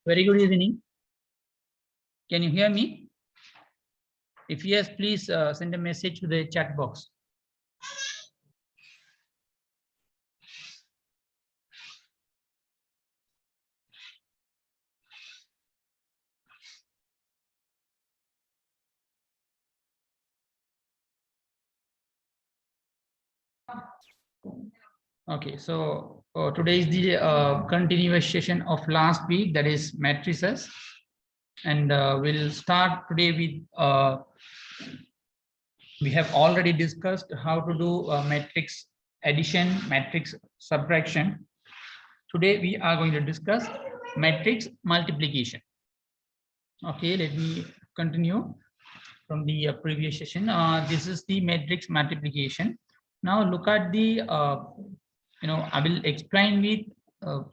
Very good evening. Can you hear me? If yes, please send a message to the chat box. Okay, so today is the continuation of last week, that is matrices, and we'll start today with we have already discussed how to do matrix addition, matrix subtraction. Today we are going to discuss matrix multiplication. Okay, let me continue from the previous session. This is the matrix multiplication. Now look at the I will explain with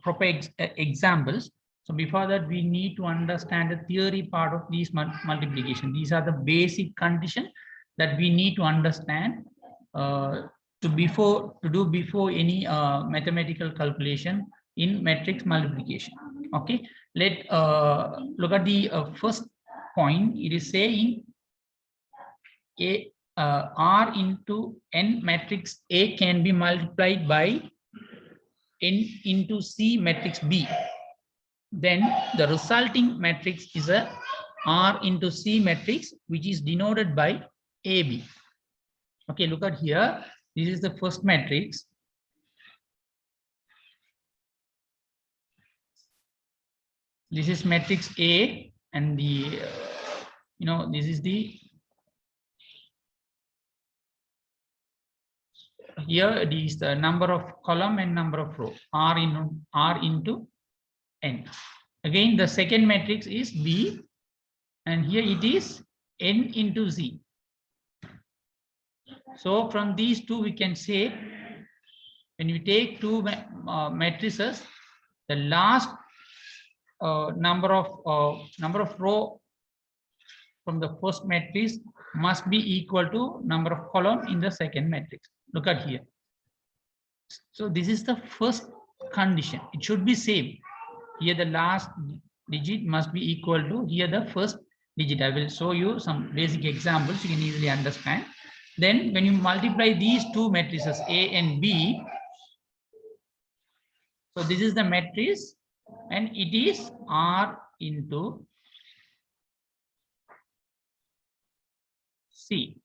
proper examples. So before that, we need to understand the theory part of these multiplication. These are the basic conditions that we need to understand to do before any mathematical calculation in matrix multiplication. Okay, let look at the first point. It is saying R into n matrix A can be multiplied by n into C matrix B. Then the resulting matrix is a R into C matrix, which is denoted by AB. Okay, look at here. This is the first matrix. This is matrix A, and the this is the here it is the number of column and number of row, R into n. Again, the second matrix is B, and here it is n into Z. So from these two, we can say when you take two matrices, the last number of row from the first matrix must be equal to number of column in the second matrix. Look at here. So this is the first condition. It should be same. Here the last digit must be equal to here the first digit. I will show you some basic examples you can easily understand. Then when you multiply these two matrices A and B, so this is the matrix and it is R into C.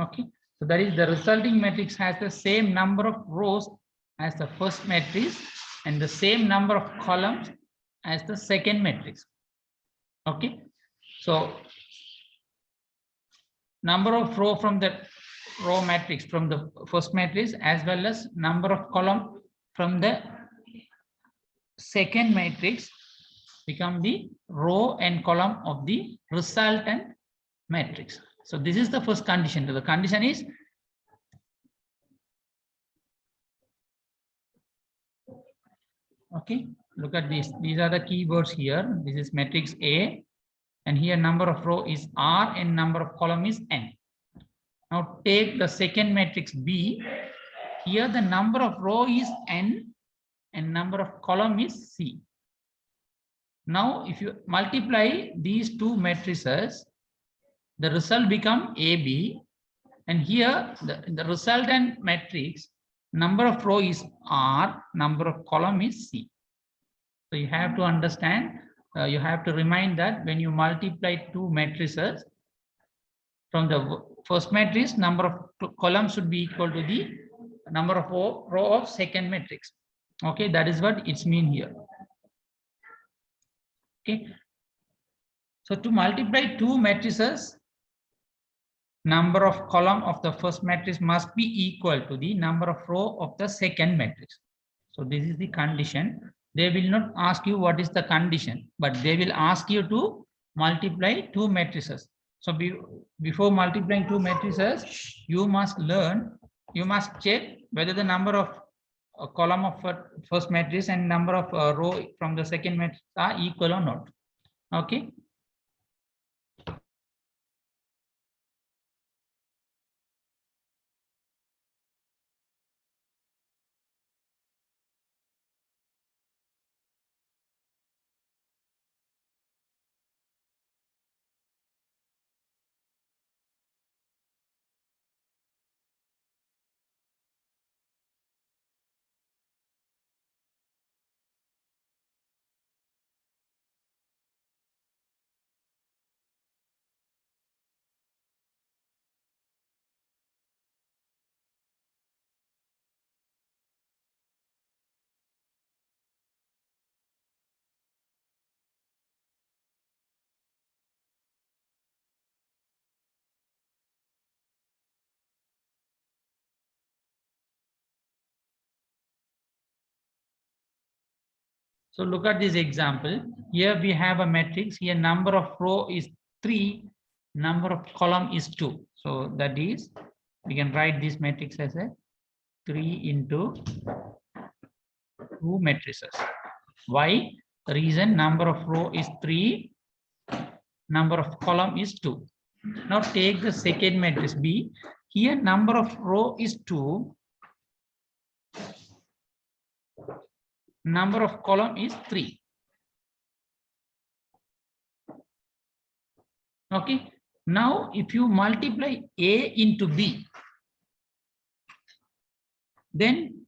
Okay, so that is the resulting matrix has the same number of rows as the first matrix and the same number of columns as the second matrix. Okay, so number of row from the row matrix from the first matrix as well as number of column from the second matrix become the row and column of the resultant matrix. So this is the first condition. The condition is okay. Look at this. These are the keywords here. This is matrix A, and here number of row is R and number of column is N. Now take the second matrix B. Here the number of row is N and number of column is C. Now if you multiply these two matrices, the result become AB, and here the resultant matrix number of row is R, number of column is C. So you have to understand, you have to remind that when you multiply two matrices, from the first matrix, number of columns should be equal to the number of row of second matrix. Okay, that is what it's mean here. Okay, so to multiply two matrices, number of column of the first matrix must be equal to the number of row of the second matrix. So this is the condition. They will not ask you what is the condition, but they will ask you to multiply two matrices. So before multiplying two matrices, you must check whether the number of column of first matrix and number of row from the second matrix are equal or not. Okay. So look at this example. Here we have a matrix. Here number of row is 3, number of column is 2. So that is, we can write this matrix as a 3 into 2 matrices. Why? The reason number of row is 3, number of column is 2. Now take the second matrix B. Here number of row is 2, number of column is 3. Okay. Now if you multiply A into B, then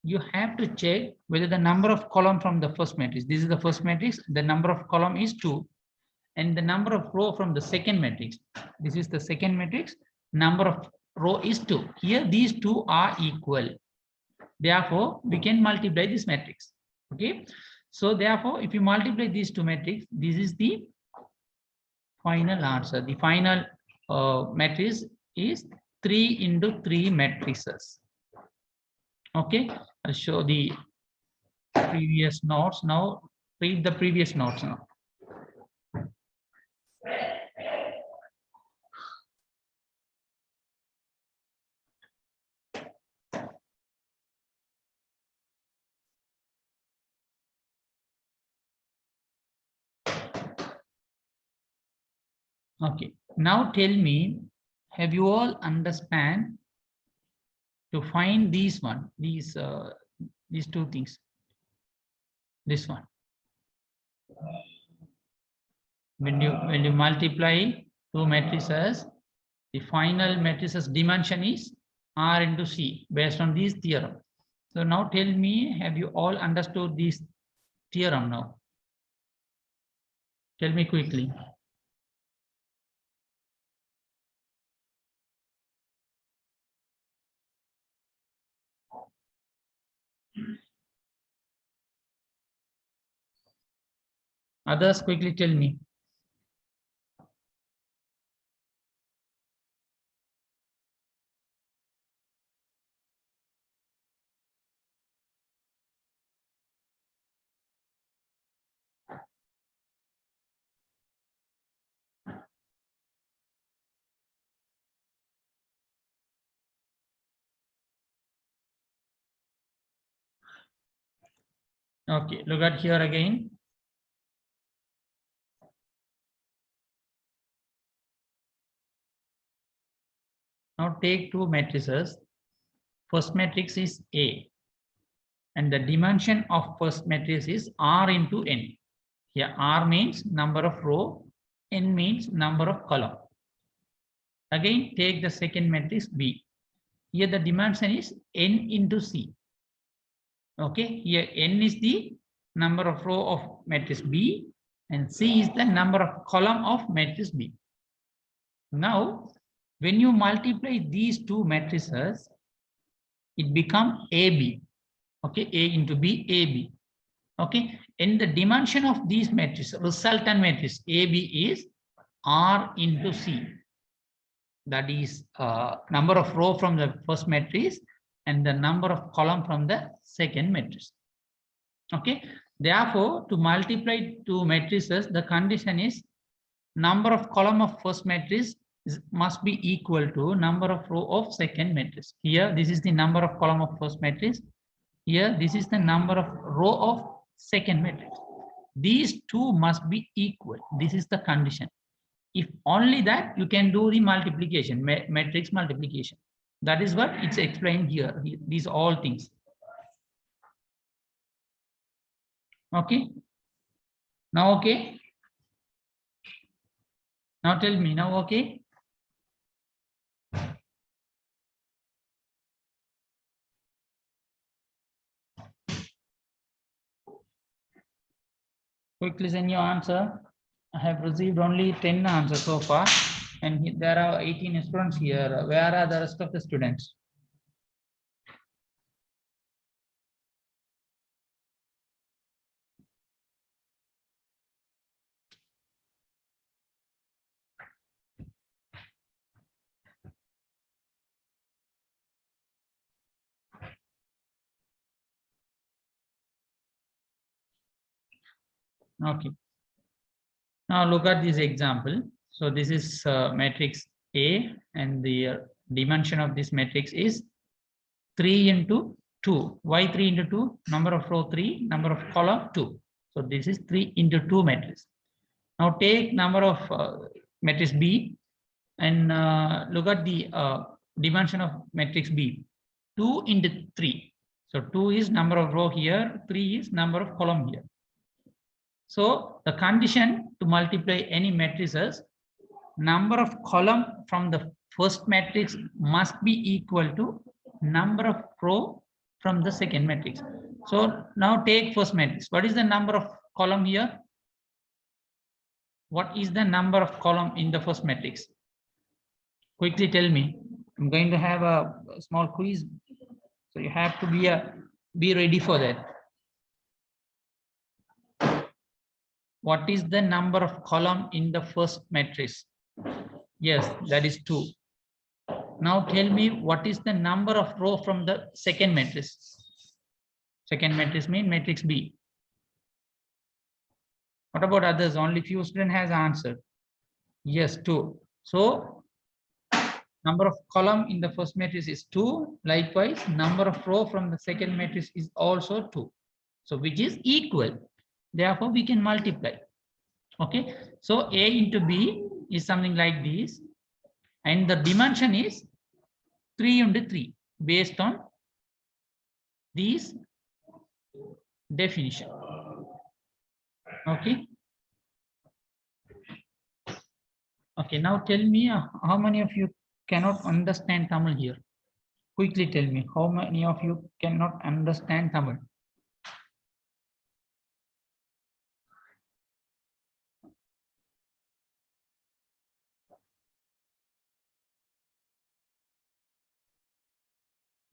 you have to check whether the number of column from the first matrix, this is the first matrix, the number of column is 2, and the number of row from the second matrix, this is the second matrix, number of row is 2. Here these two are equal. Therefore, we can multiply this matrix. Okay. So therefore, if you multiply these two matrix, this is the final answer. The final matrix is 3 into 3 matrices. Okay. I'll show the previous notes now. Read the previous notes now. Okay, now tell me, have you all understand to find these two things? This one. When you multiply two matrices, the final matrices dimension is R into C based on this theorem. So now tell me, have you all understood this theorem now? Tell me quickly. Others, quickly tell me. Okay, look at here again. Now take two matrices. First matrix is A, and the dimension of first matrix is R into N. Here R means number of row, N means number of column. Again, take the second matrix B. Here the dimension is N into C. Okay, here N is the number of row of matrix B, and C is the number of column of matrix B. Now, when you multiply these two matrices, it becomes AB. Okay, A into B, AB. Okay, and the dimension of these matrices, resultant matrix AB is R into C. That is number of row from the first matrix and the number of column from the second matrix. Okay, therefore, to multiply two matrices, the condition is number of column of first matrix must be equal to number of row of second matrix. Here, this is the number of column of first matrix. Here, this is the number of row of second matrix. These two must be equal. This is the condition. If only that, you can do the multiplication, matrix multiplication. That is what it's explained here. These all things. Okay. Now, okay. Now tell me, now, okay. Quickly send your answer. I have received only 10 answers so far, and there are 18 students here. Where are the rest of the students? Okay. Now look at this example. So this is matrix A, and the dimension of this matrix is 3 into 2. Why 3 into 2? Number of row 3, number of column 2. So this is 3 into 2 matrix. Now take number of matrix B and look at the dimension of matrix B. 2 into 3. So 2 is number of row here, 3 is number of column here. So the condition to multiply any matrices, number of column from the first matrix must be equal to number of row from the second matrix. So now take first matrix. What is the number of column here? What is the number of column in the first matrix? Quickly tell me. I'm going to have a small quiz, so you have to be ready for that. What is the number of column in the first matrix? Yes, that is 2. Now tell me what is the number of row from the second matrix? Second matrix means matrix B. What about others? Only few students has answered. Yes, 2. So number of column in the first matrix is 2. Likewise, number of row from the second matrix is also 2. So which is equal. Therefore, we can multiply. Okay. So A into B is something like this. And the dimension is 3 into 3 based on these definition. Okay. Okay. Now tell me how many of you cannot understand Tamil here? Quickly tell me how many of you cannot understand Tamil?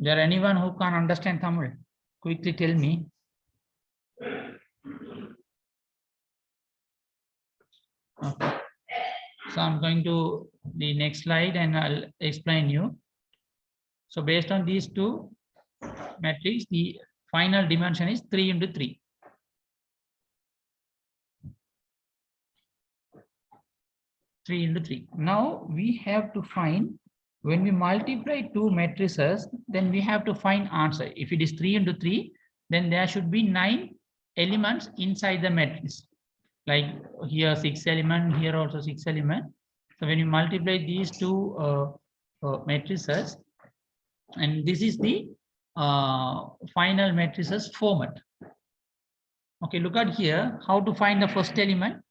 There anyone who can understand Tamil? Quickly tell me. Okay. So I'm going to the next slide and I'll explain you. So based on these two matrix, the final dimension is 3 into 3. Now we have to find, when we multiply two matrices, then we have to find answer. If it is 3 into 3, then there should be 9 elements inside the matrix. Like here 6 element, here also 6 element. So when you multiply these two matrices, and this is the final matrices format. Okay, look at here, how to find the first element.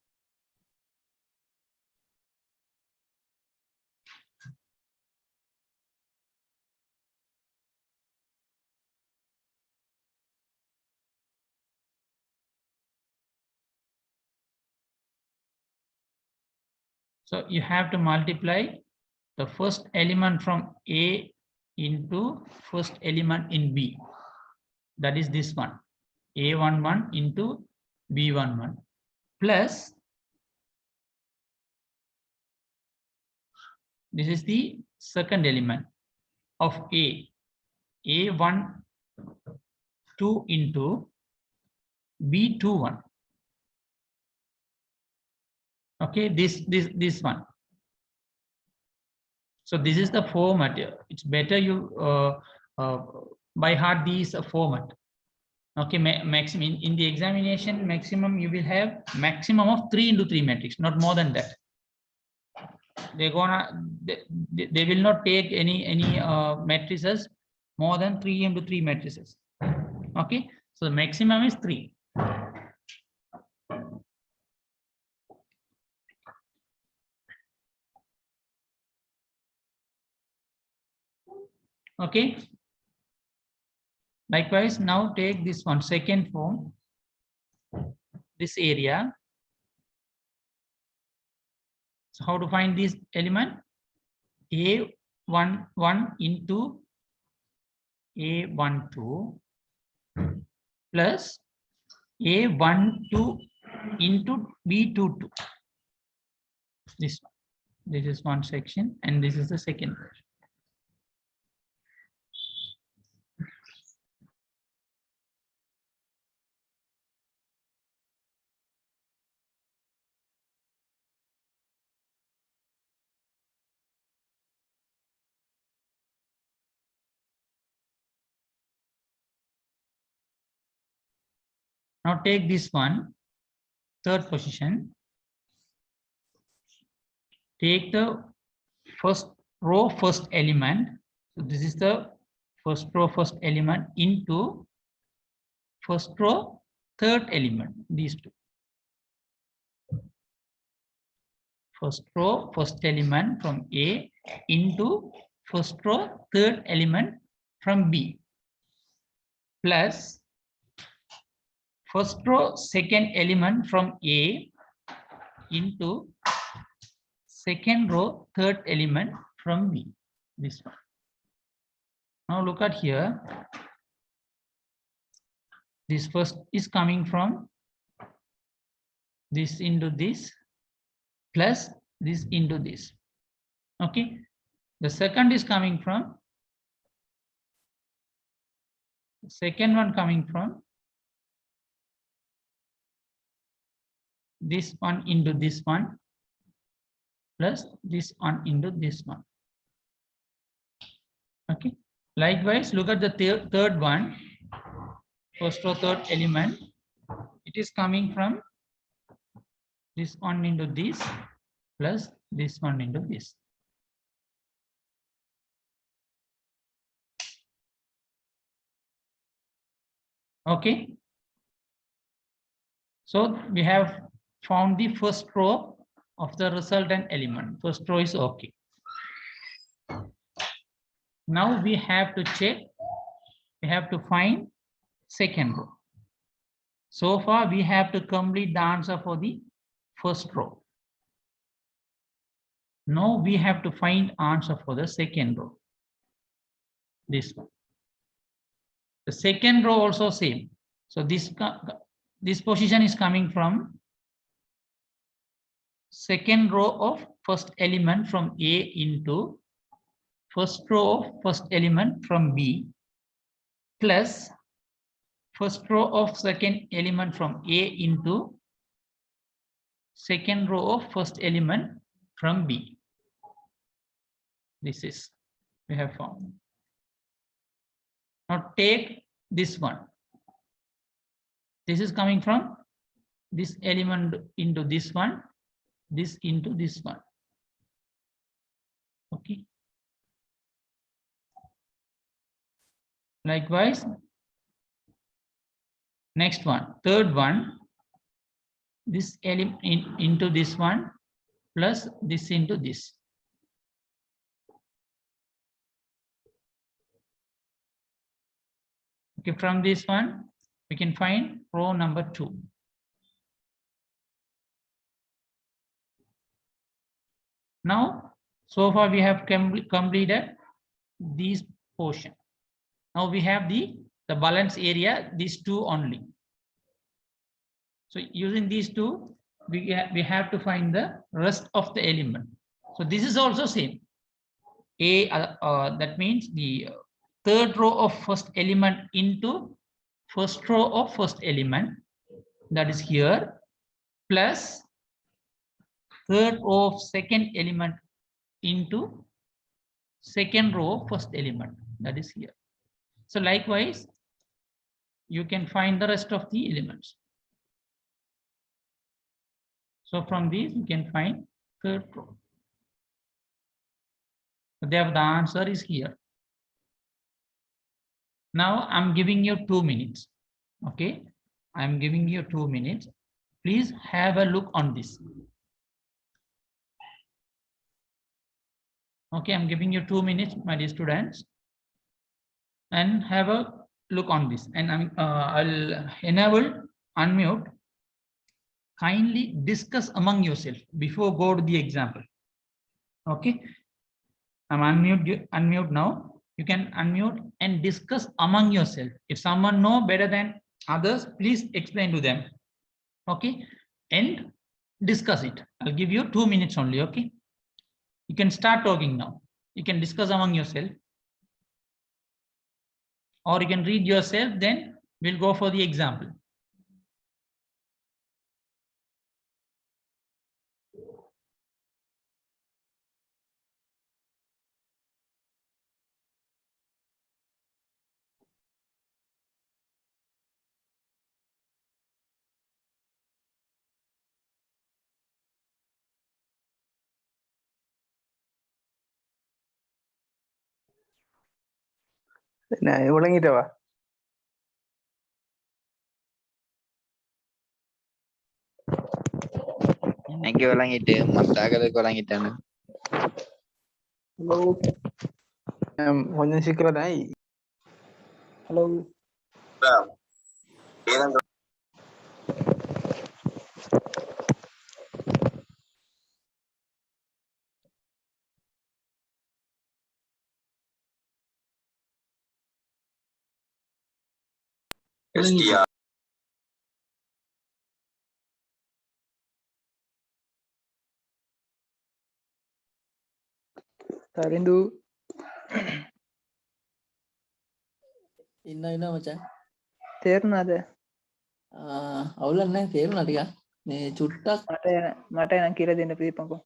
So you have to multiply the first element from A into first element in B. That is this one, A11 into B11 plus this is the second element of A12 into B21. Okay, this one. So this is the format. It's better you by heart these format. Okay, maximum in the examination, maximum you will have maximum of 3 into 3 matrix, not more than that. They will not take any matrices more than 3 into 3 matrices. Okay, so the maximum is 3. Okay. Likewise, now take this one, second form, this area. So how to find this element? A11 into A12 plus A12 into B22. This one. This is one section and this is the second section. Now take this one, third position. Take the first row, first element. So this is the first row, first element into first row, third element, these two. First row, first element from A into first row, third element from B, plus first row, second element from A into second row, third element from B, this one. Now look at here. This first is coming from this into this plus this into this. Okay. The second is coming from the second one coming from this one into this one plus this one into this one. Okay. Likewise, look at the third one, first row, third element. It is coming from this one into this plus this one into this. Okay. So we have found the first row of the resultant element. First row is okay. Now we have to check, we have to find second row. So far we have to complete the answer for the first row. Now we have to find answer for the second row. This one. The second row also same. So this position is coming from second row of first element from A into first row of first element from B plus first row of second element from A into second row of first element from B. This is we have found. Now take this one. This is coming from this element into this one, this into this one. Okay. Likewise, next one, third one, this element into this one plus this into this. Okay, from this one, we can find row number 2. Now, so far we have completed this portion. Now we have the balance area, these two only. So using these two, we have to find the rest of the element. So this is also same. That means the third row of first element into first row of first element, that is here, plus third row of second element into second row of first element, that is here. So likewise, you can find the rest of the elements. So from these, you can find third row. So the answer is here. Now I'm giving you 2 minutes. Okay, I'm giving you 2 minutes. Please have a look on this. Okay, I'm giving you 2 minutes, my dear students, and have a look on this. And I'll enable unmute. Kindly discuss among yourself before go to the example. Okay, I'm unmute now. You can unmute and discuss among yourself. If someone know better than others, please explain to them. Okay, and discuss it. I'll give you 2 minutes only. Okay, you can start talking now. You can discuss among yourself, or you can read yourself, then we'll go for the example. නෑ උලංගිටවා எனக்கு விளங்கிட்டு மத்தாக்களுக்கு விளங்கிட்டானு hello හොඳ සිකල නයි hello STR. තරින්දු ඉන්න මචන් තේරුණාද අවුලක් නැහැ තේරුණා ටිකක් මේ චුට්ටක් මට නම් කියලා දෙන්න ප්‍රීපංකෝ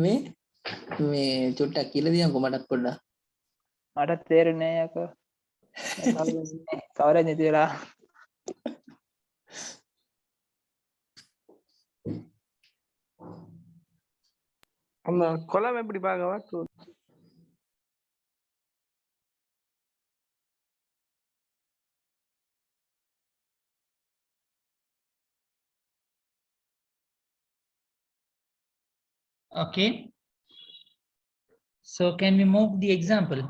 මේ චුට්ටක් කියලා දියන්කෝ මටත් පොඩ්ඩක් මට තේරුන්නේ නෑ යකෝ කවුරුද නැතිලා அம்மா கொலம் எப்படி பார்க்கவா Okay. So can we move the example?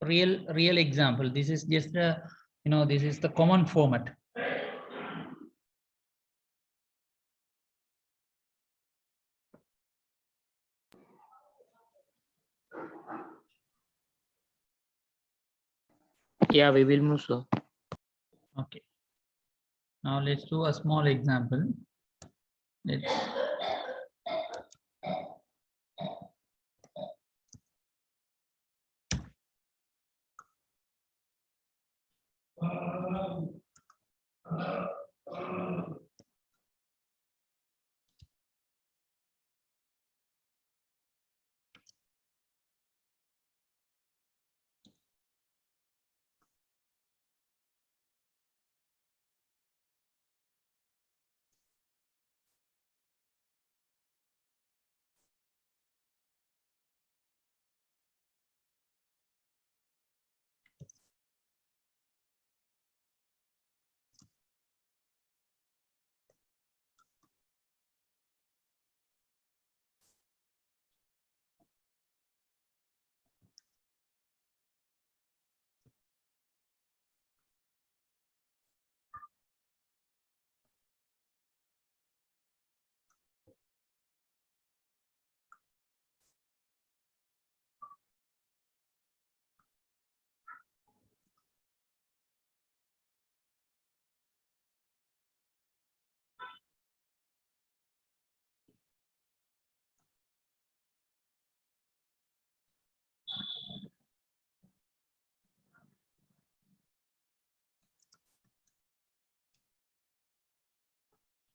Real example. This is just a, this is the common format. Yeah, we will move so. Okay. Now let's do a small example. Let's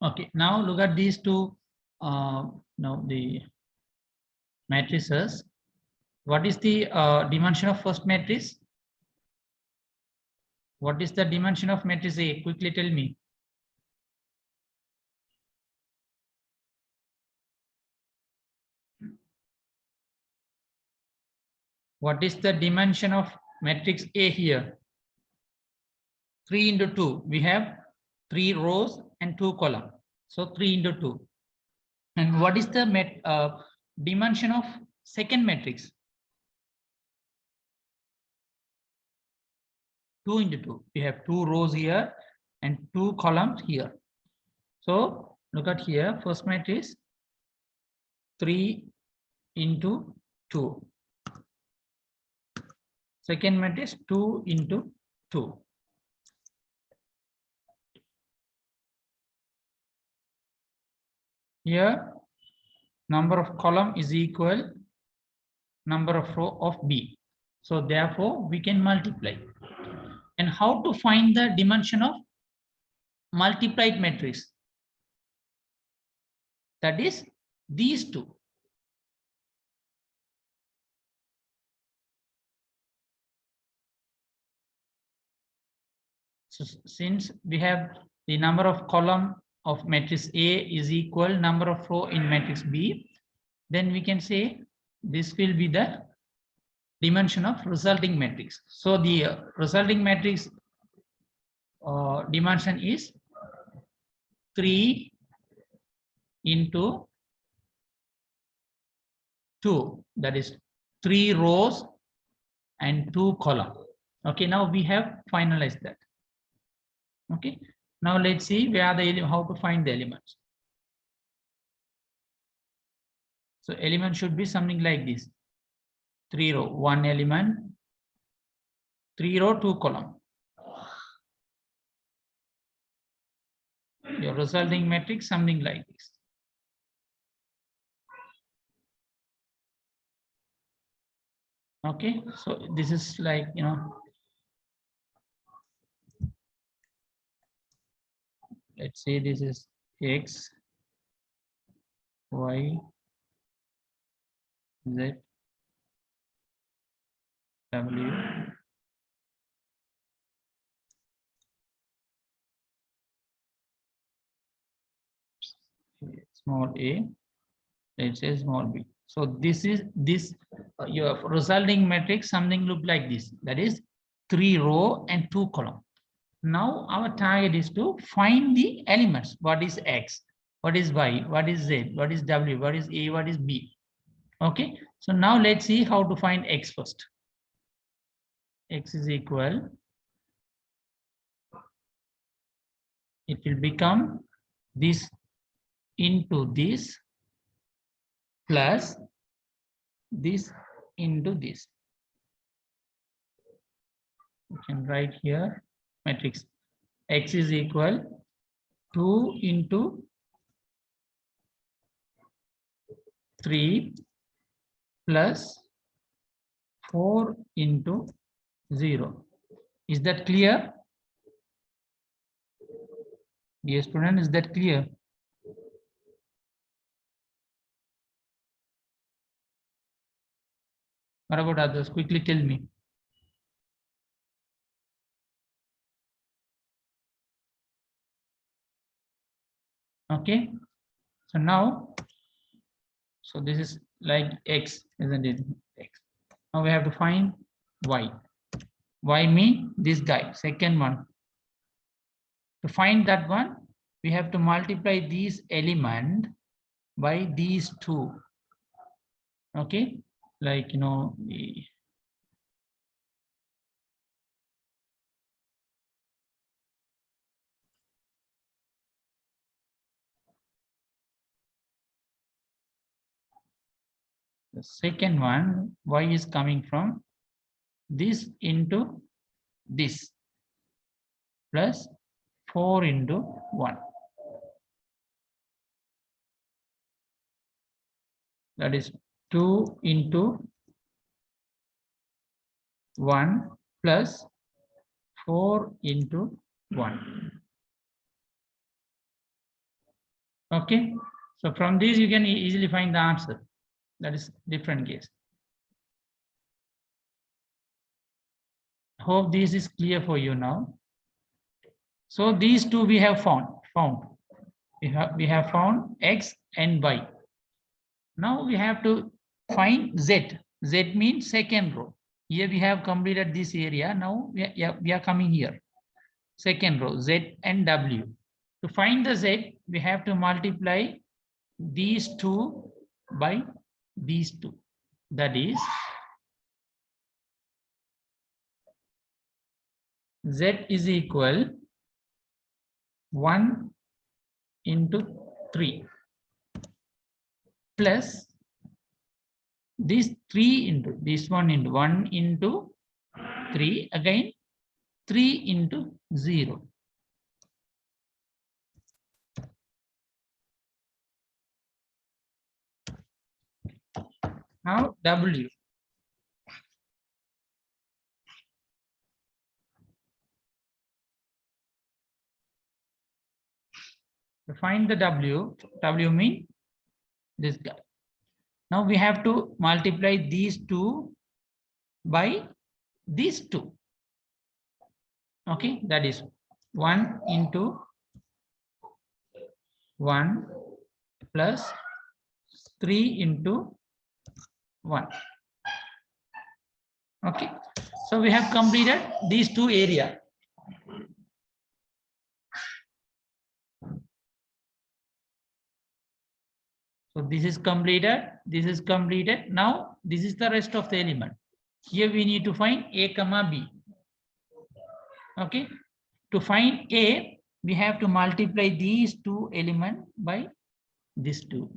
okay. Now look at these two. Now the matrices. What is the dimension of first matrix? What is the dimension of matrix A? Quickly tell me. What is the dimension of matrix A here? 3 into 2. We have 3 rows and 2 columns. So 3 into 2. And what is the dimension of second matrix? 2 into 2. We have 2 rows here and 2 columns here. So look at here. First matrix 3 into 2. Second matrix 2 into 2. Here number of column is equal number of row of B. So therefore we can multiply. And how to find the dimension of multiplied matrix? That is these two. So since we have the number of column of matrix A is equal number of row in matrix B, then we can say this will be the dimension of resulting matrix. So the resulting matrix dimension is 3 into 2, that is 3 rows and 2 columns. Okay, now we have finalized that. Okay, now let's see where the how to find the elements. So element should be something like this: 3 row, 1 element, 3 row, 2 column. Your resulting matrix something like this. Okay, so this is like, let's say this is X, Y, Z, W, small a, let's say small b. So this is your resulting matrix something look like this, that is 3 row and 2 column. Now our target is to find the elements. What is X, what is Y, what is Z, what is W, what is A, what is B. Okay, so now let's see how to find X first. X is equal, it will become this into this plus this into this. You can write here matrix X is equal 2 into 3 plus 4 into 0. Is that clear? Dear student, is that clear? What about others? Quickly tell me. Okay, so now, so this is like X, isn't it? X. Now we have to find Y. Y mean this guy, second one. To find that one, we have to multiply these element by these two. Okay, like, the second one, Y is coming from this into this plus 4 into 1. That is 2 into 1 plus 4 into 1. Okay, so from this you can easily find the answer. That is different case. Hope this is clear for you now. So these two we have found. We have found X and Y. Now we have to find Z. Z means second row. Here we have completed this area. Now we are coming here. Second row, Z and W. To find the Z, we have to multiply these two by these two. That is Z is equal 1 into 3 plus this 3 into this 1 into 1 into 3, again 3 into 0. Now W. To find the W mean this guy. Now we have to multiply these two by these two. Okay, that is 1 into 1 plus 3 into 1. Okay, so we have completed these two areas. So this is completed, this is completed. Now this is the rest of the element. Here we need to find A comma B. Okay, to find A, we have to multiply these two elements by these two.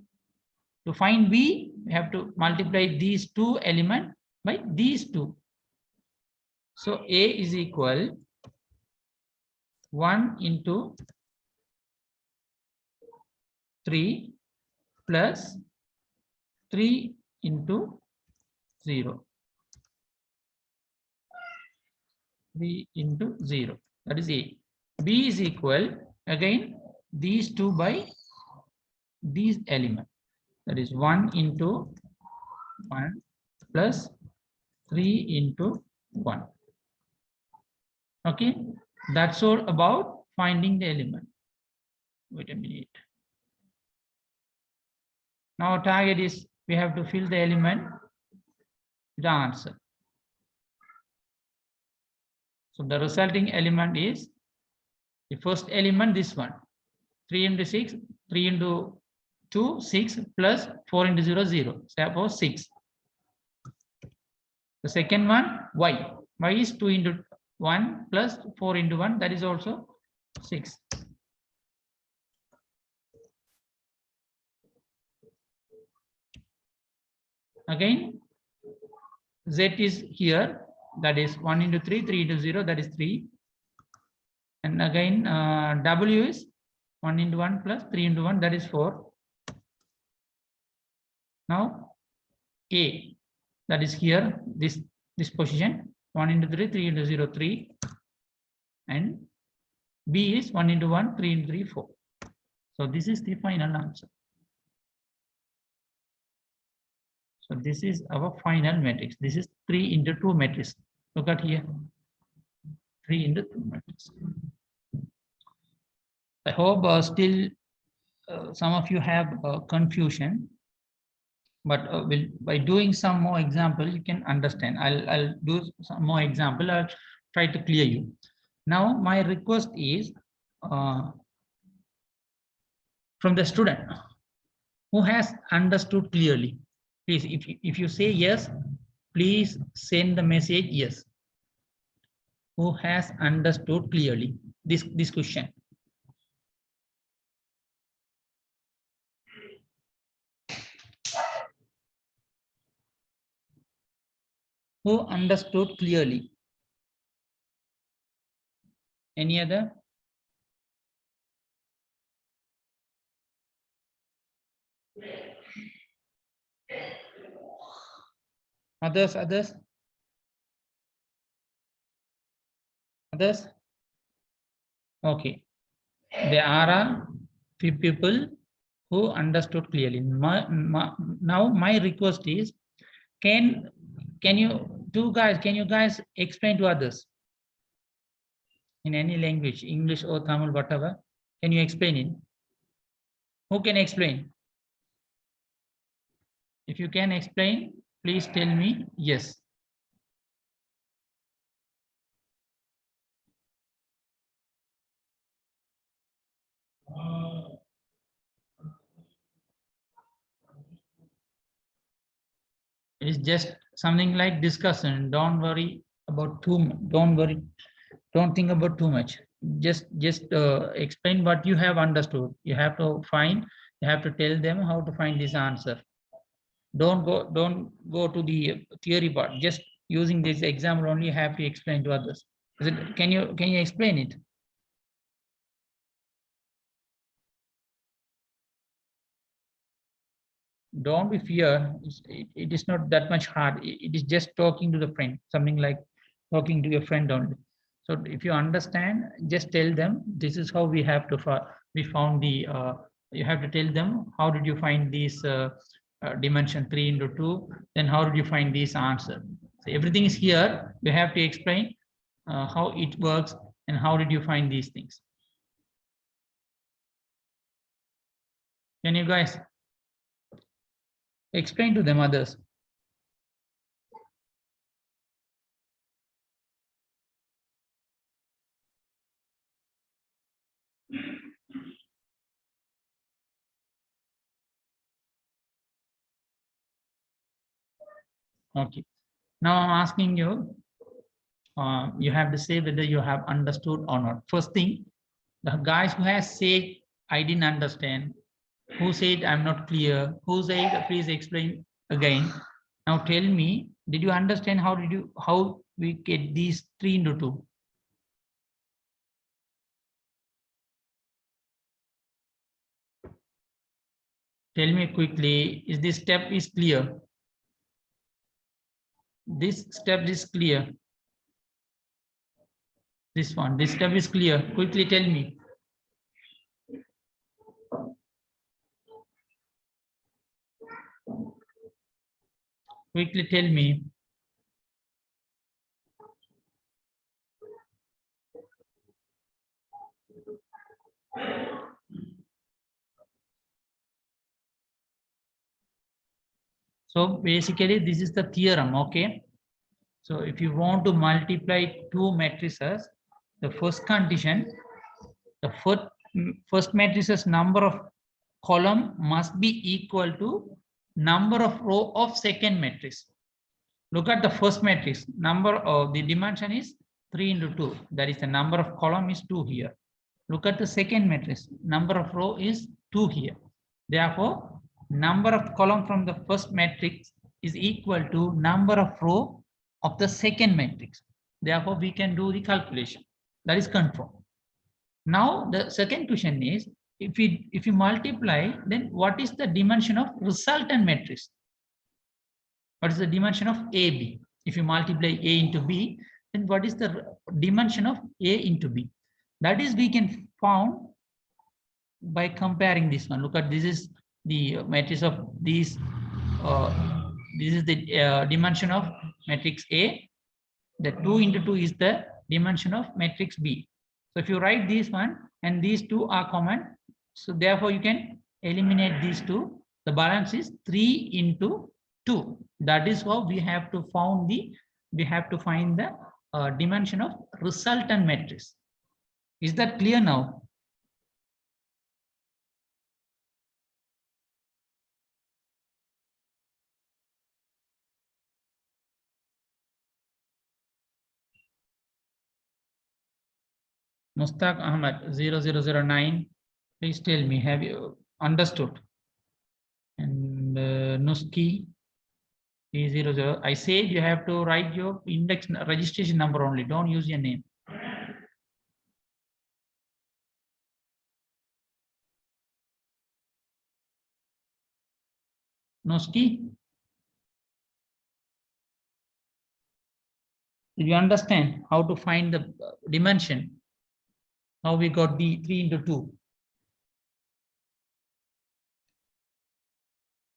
To find B, we have to multiply these two elements by these two. So A is equal 1 into 3 plus 3 into 0. 3 into 0. That is A. B is equal, again, these two by these elements. That is 1 into 1 plus 3 into 1. Okay, that's all about finding the element. Wait a minute. Now our target is we have to fill the element with the answer. So the resulting element is the first element, this one. 3 into 6, 3 into 2, 6 plus 4 into 0, 0. Therefore 6. The second one, y. Y is 2 into 1 plus 4 into 1, that is also 6. Again, z is here, that is 1 into 3, 3 into 0, that is 3. And again, w is 1 into 1 plus 3 into 1, that is 4. Now, A, that is here, this position, 1 into 3, 3 into 0, 3. And B is 1 into 1, 3 into 3, 4. So this is the final answer. So this is our final matrix. This is 3 into 2 matrix. Look at here. 3 into 2 matrix. I hope still some of you have confusion, but by doing some more example, you can understand. I'll do some more example. I'll try to clear you. Now my request is from the student who has understood clearly. Please, if you say yes, please send the message yes. Who has understood clearly this question? Who understood clearly? Any other? Others? Okay. There are a few people who understood clearly. Now my request is, can you guys explain to others in any language, English or Tamil, whatever? Can you explain it? Who can explain? If you can explain, please tell me yes. It is just something like discussion. Don't worry about don't think about too much. Just explain what you have understood. You have to tell them how to find this answer. Don't go to the theory part. Just using this example only, you have to explain to others. Can you explain it? Don't be fear. It is not that much hard. It is just talking to the friend, something like talking to your friend only. So if you understand, just tell them this is how we have to we found the you have to tell them how did you find this dimension 3 into 2, then how did you find this answer. So everything is here. We have to explain how it works and how did you find these things. Can you guys explain to them others? Okay. Now I'm asking you, you have to say whether you have understood or not. First thing, the guys who has said, I didn't understand, who said I'm not clear, who said please explain again. Now tell me, did you understand how we get these 3 into 2? Tell me quickly, is this step is clear? This step is clear. This step is clear. Quickly tell me. Quickly tell me. So basically, this is the theorem, okay? So if you want to multiply 2 matrices, the first condition, the first matrices number of column must be equal to number of row of second matrix. Look at the first matrix, number of the dimension is 3 into 2. That is the number of column is 2 here. Look at the second matrix, number of row is 2 here. Therefore, number of column from the first matrix is equal to number of row of the second matrix. Therefore, we can do the calculation. That is confirmed. Now, the second question is, if you multiply, then what is the dimension of resultant matrix? What is the dimension of AB? If you multiply A into B, then what is the dimension of A into B? That is, we can found by comparing this one. Look at, this is the matrix of these. This is the dimension of matrix A. The 2 into 2 is the dimension of matrix B. So if you write this one and these two are common, so therefore you can eliminate these two. The balance is 3 into 2. That is how we have to find the dimension of resultant matrix. Is that clear now? Mustaq Ahmad 0009, please tell me, have you understood? And Nuski 300, I said you have to write your index registration number only, don't use your name. Nuski, did you understand how to find the dimension? How we got the 3 into 2?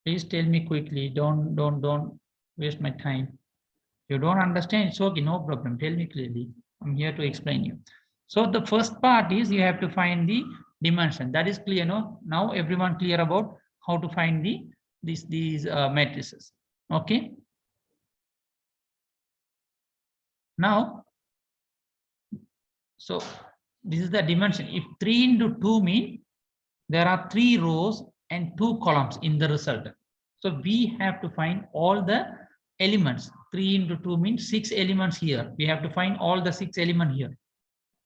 Please tell me quickly. Don't waste my time. If you don't understand, it's okay, no problem. Tell me clearly. I'm here to explain you. So the first part is you have to find the dimension. That is clear, no? Now everyone clear about how to find these matrices. Okay. Now, so this is the dimension. If 3 into 2 mean there are 3 rows and 2 columns in the result. So we have to find all the elements. 3 into 2 means 6 elements here. We have to find all the 6 elements here.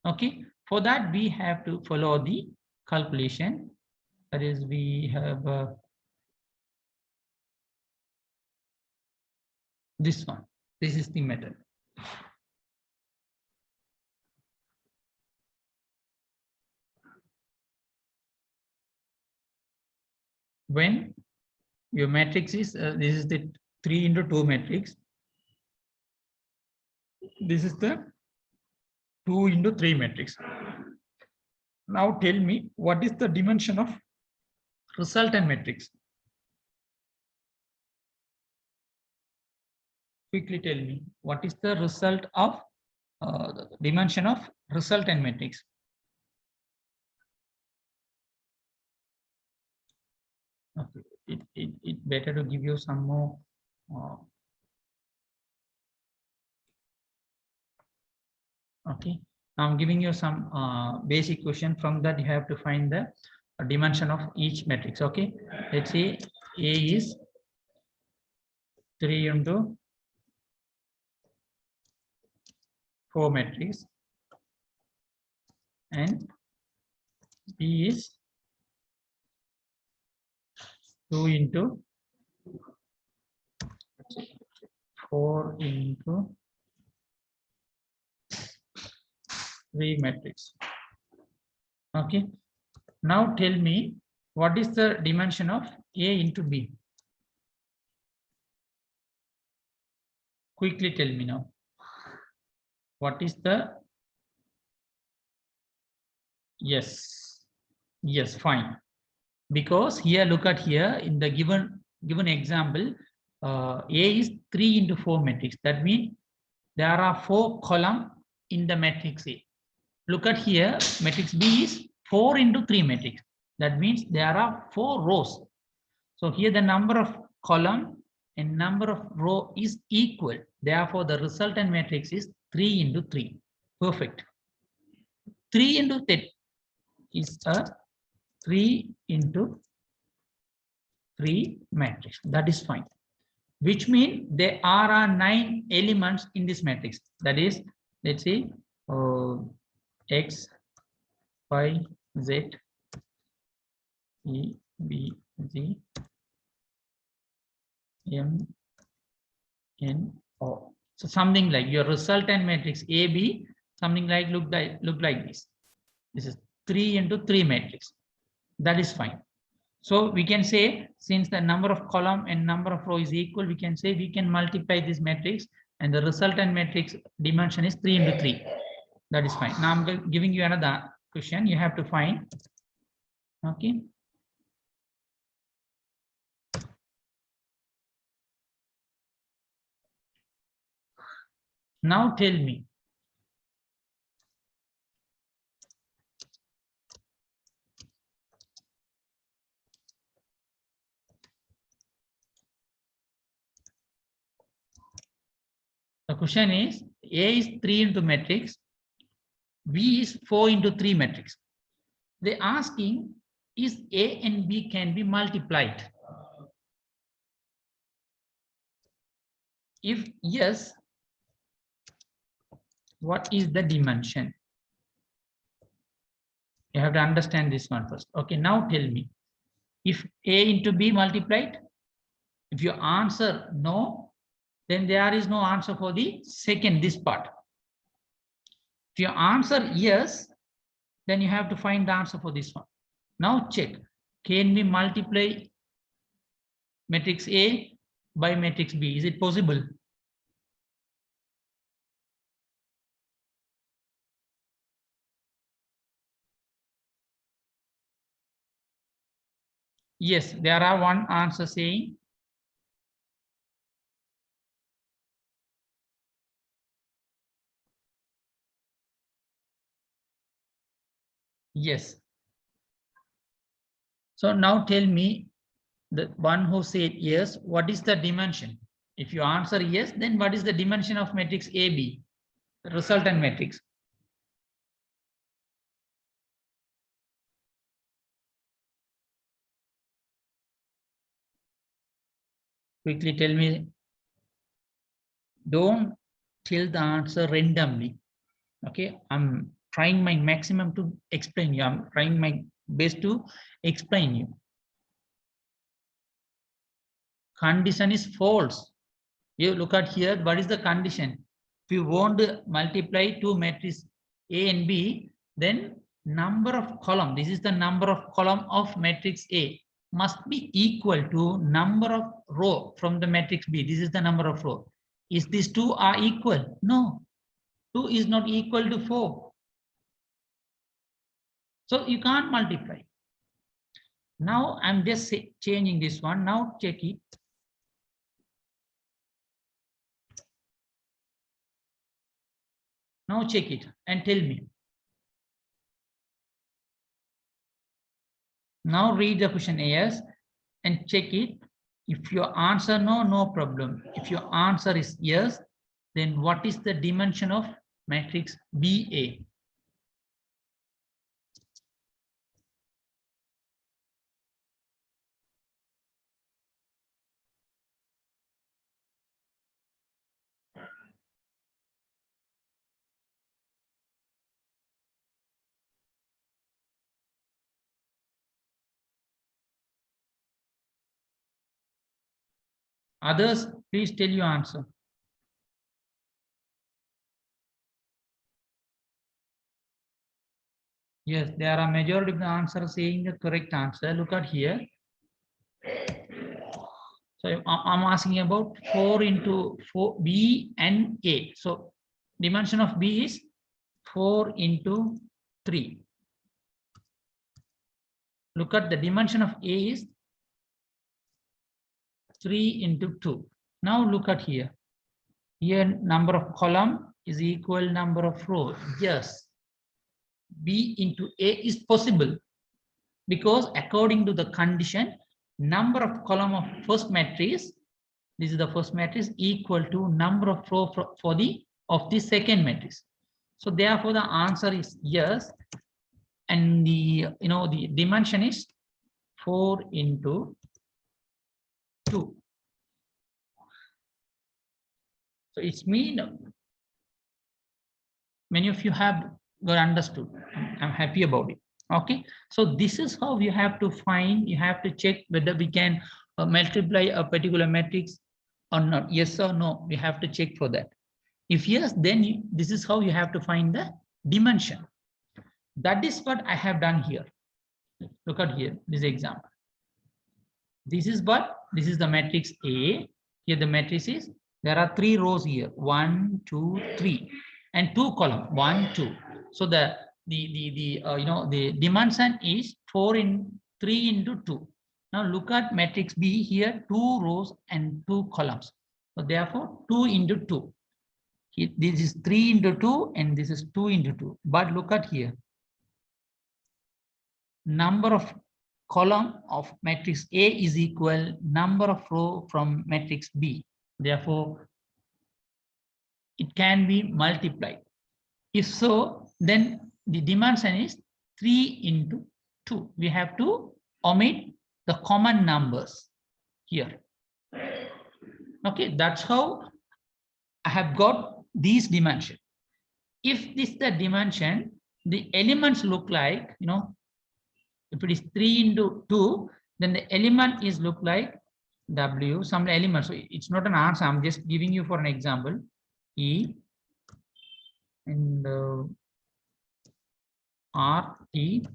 Okay. For that, we have to follow the calculation. That is, we have this one. This is the method. When your matrix is, this is the 3 into 2 matrix. This is the 2 into 3 matrix. Now tell me, what is the dimension of resultant matrix? Quickly tell me, what is the result of the dimension of resultant matrix? Okay. It better to give you some more. Okay, I'm giving you some basic question. From that you have to find the dimension of each matrix. Okay, let's say A is 3 into 4 matrix and B is 2 into 4 into 3 matrix. Okay. Now tell me what is the dimension of A into B? Quickly tell me now. What is the yes? Yes, fine. Because here, look at here in the given example, A is 3 into 4 matrix. That means there are 4 columns in the matrix A. Look at here, matrix B is 4 into 3 matrix. That means there are 4 rows. So here the number of column and number of row is equal. Therefore, the resultant matrix is 3 into 3. Perfect. 3 into 3 is a 3 into 3 matrix. That is fine. Which means there are 9 elements in this matrix. That is, let's say X, Y, Z, E, B, Z, M, N, O. So something like your resultant matrix AB, something like look like this. This is 3 into 3 matrix. That is fine. So we can say, since the number of column and number of row is equal, we can say we can multiply this matrix and the resultant matrix dimension is 3 into 3. That is fine. Now I'm giving you another question. You have to find. Okay. Now tell me. The question is, A is 3 into matrix, B is 4 into 3 matrix. They're asking, is A and B can be multiplied? If yes, what is the dimension? You have to understand this one first. Okay, now tell me, if A into B multiplied, if you answer no, then there is no answer for the second, this part. If you answer yes, then you have to find the answer for this one. Now check, can we multiply matrix A by matrix B? Is it possible? Yes, there are one answer saying yes. So now tell me, the one who said yes, what is the dimension? If you answer yes, then what is the dimension of matrix AB, the resultant matrix? Quickly tell me. Don't tell the answer randomly. Okay, I'm trying my maximum to explain you. I'm trying my best to explain you. Condition is false. You look at here, what is the condition? If you want to multiply two matrices A and B, then number of column, this is the number of column of matrix A, must be equal to number of row from the matrix B. This is the number of row. Is these two are equal? No, 2 is not equal to 4. So you can't multiply. Now I'm just changing this one. Now check it. Now check it and tell me. Now read the question as and check it. If your answer no, no problem. If your answer is yes, then what is the dimension of matrix BA? Others, please tell your answer. Yes, there are majority of the answers saying the correct answer. Look at here. So I'm asking about 4 into 4, B and A. So dimension of B is 4 into 3. Look at the dimension of A is 3 into 2. Now look at here. Here number of column is equal number of row. Yes. B into A is possible because according to the condition, number of column of first matrix, this is the first matrix, equal to number of row for the second matrix. So therefore the answer is yes, and the the dimension is 4 into 2. So it's mean many of you have got understood. I'm happy about it. Okay, so this is how you have to find, you have to check whether we can multiply a particular matrix or not. Yes or no, we have to check for that. If yes, then this is how you have to find the dimension. That is what I have done here. Look at here, this example. This is the matrix A. Here the matrix is, there are 3 rows here, 1, 2, 3, and 2 columns, 1, 2. So the dimension is 3 into 2. Now look at matrix B here, 2 rows and 2 columns. So therefore 2 into 2. This is 3 into 2 and this is 2 into 2. But look at here. Number of column of matrix A is equal number of row from matrix B. Therefore, it can be multiplied. If so, then the dimension is 3 into 2. We have to omit the common numbers here. Okay, that's how I have got these dimension. If this is the dimension, the elements look like, if it is 3 into 2, then the element is look like W, some element. So it's not an answer. I'm just giving you for an example. E and R, T,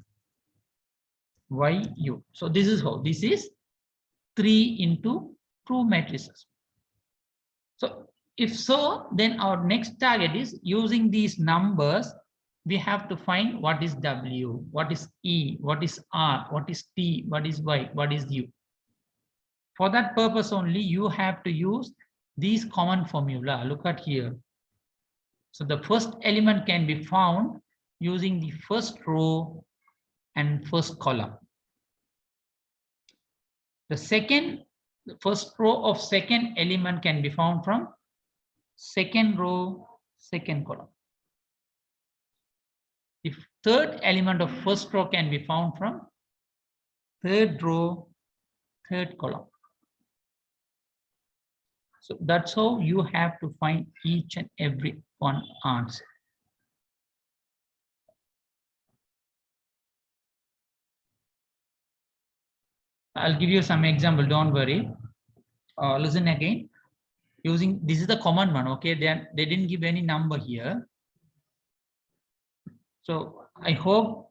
Y, U. So this is how, this is 3 into 2 matrices. So if so, then our next target is using these numbers. We have to find what is W, what is E, what is R, what is T, what is Y, what is U. For that purpose only, you have to use these common formula. Look at here. So the first element can be found using the first row and first column. The first row of second element can be found from second row, second column. The third element of first row can be found from third row, third column. So that's how you have to find each and every one answer. I'll give you some example, don't worry. Listen again. Using, this is the common one, okay? They didn't give any number here. So I hope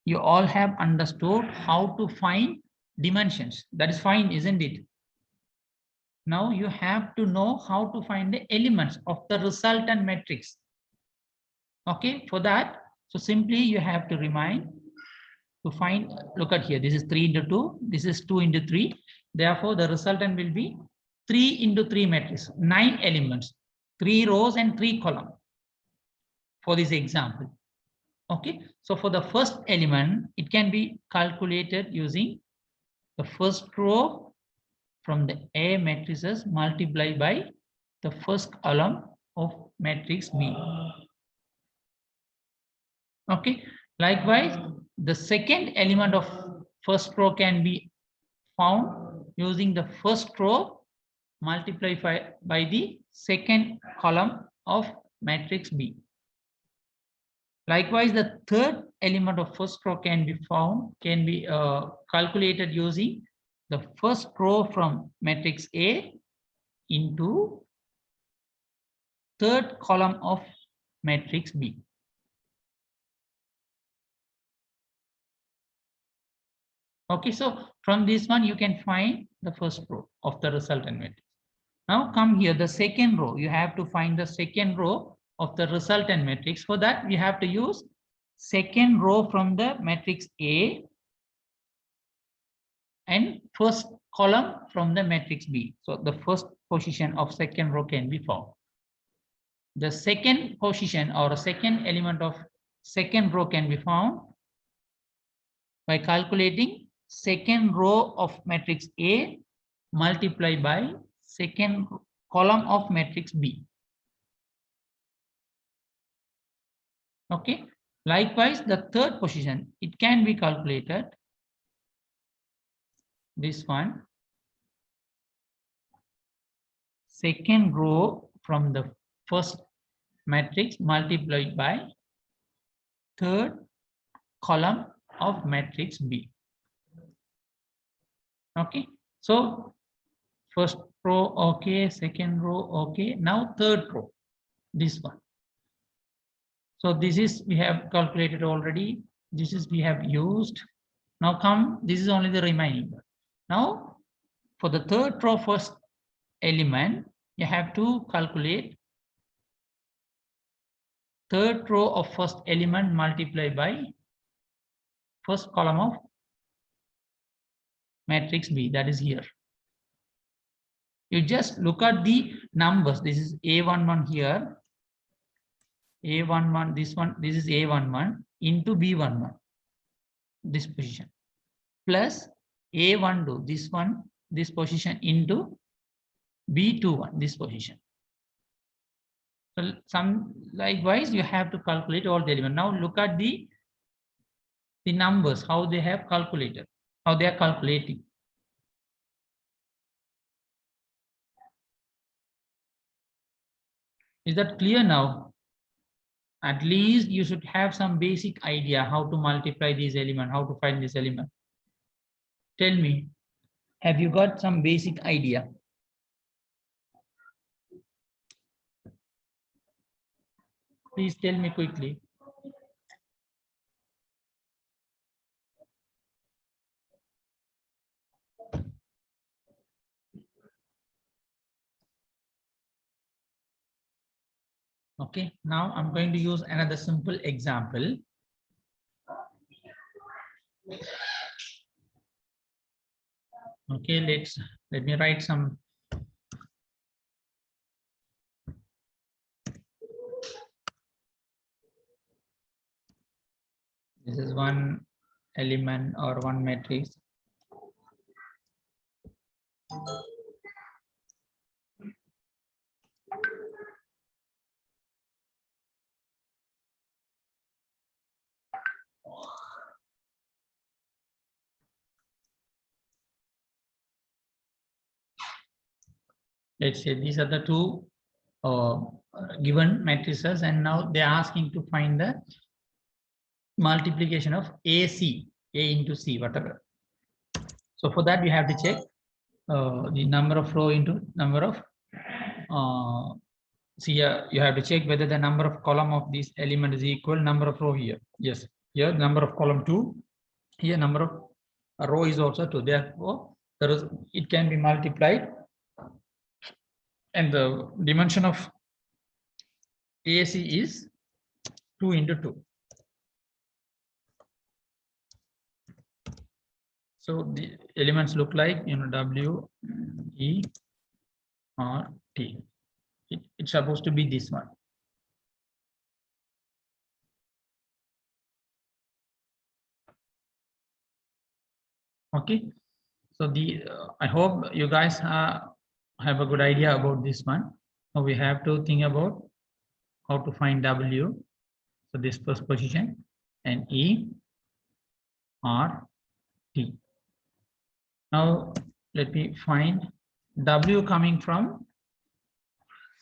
you all have understood how to find dimensions. That is fine, isn't it? Now you have to know how to find the elements of the resultant matrix. Okay, for that, so simply you have to remind to find, look at here, this is 3 into 2, this is 2 into 3. Therefore, the resultant will be 3 into 3 matrix, 9 elements, 3 rows and 3 columns for this example. Okay, so for the first element, it can be calculated using the first row from the A matrices multiplied by the first column of matrix B. Okay, likewise, the second element of first row can be found using the first row multiplied by the second column of matrix B. Likewise, the third element of first row can be calculated using the first row from matrix A into third column of matrix B. Okay, so from this one, you can find the first row of the resultant matrix. Now come here, the second row, you have to find the second row of the resultant matrix. For that, we have to use second row from the matrix A and first column from the matrix B. So the first position of second row can be found. The second position or second element of second row can be found by calculating second row of matrix A multiplied by second column of matrix B. Okay. Likewise, the third position, it can be calculated. This one, second row from the first matrix multiplied by third column of matrix B. Okay, so first row, okay, second row, okay. Now third row, this one. So this is, we have calculated already. This is, we have used. Now come, this is only the remaining one. Now, for the third row first element, you have to calculate third row of first element multiplied by first column of matrix B, that is here. You just look at the numbers. This is A11 here, A11, this one, this is A11 into B11, this position, plus A12, this one, this position into B21, this position. So some likewise, you have to calculate all the elements. Now look at the numbers, how they have calculated, how they are calculating. Is that clear now? At least you should have some basic idea how to multiply these elements, how to find this element. Tell me, have you got some basic idea? Please tell me quickly. Okay, now I'm going to use another simple example. Okay, let me write some. This is one element or one matrix. Let's say these are the two given matrices, and now they're asking to find the multiplication of AC, A into C, whatever. So for that, we have to check the number of row into number of, see here, you have to check whether the number of column of this element is equal number of row here. Yes, here number of column 2, here number of row is also 2. Therefore, it can be multiplied, and the dimension of AC is 2 into 2. So the elements look like, W, E, R, T. It's supposed to be this one. Okay. So I hope you guys have a good idea about this one. Now we have to think about how to find W. So this first position, and E, R, T. Now let me find W coming from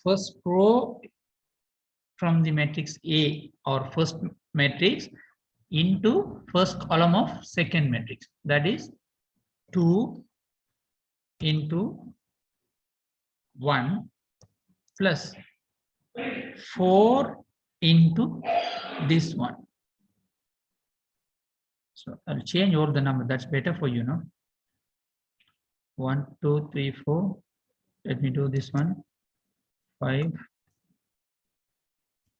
first row from the matrix A or first matrix into first column of second matrix. That is 2 into 1 plus 4 into this one. So I'll change all the number. That's better for you, no? 1, 2, 3, 4. Let me do this one. 5,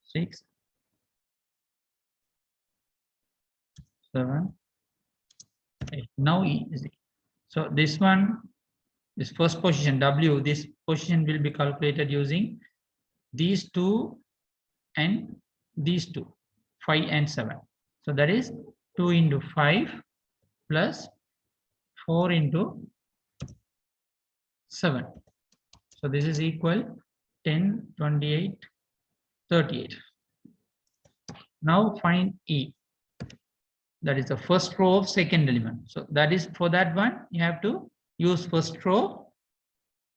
6, 7, 8. Now easy. So this one, this first position W, this position will be calculated using these two and these two, 5 and 7. So that is 2 into 5 plus 4 into 7. So this is equal 10, 28, 38. Now find E. That is the first row of second element. So that is for that one, you have to use first row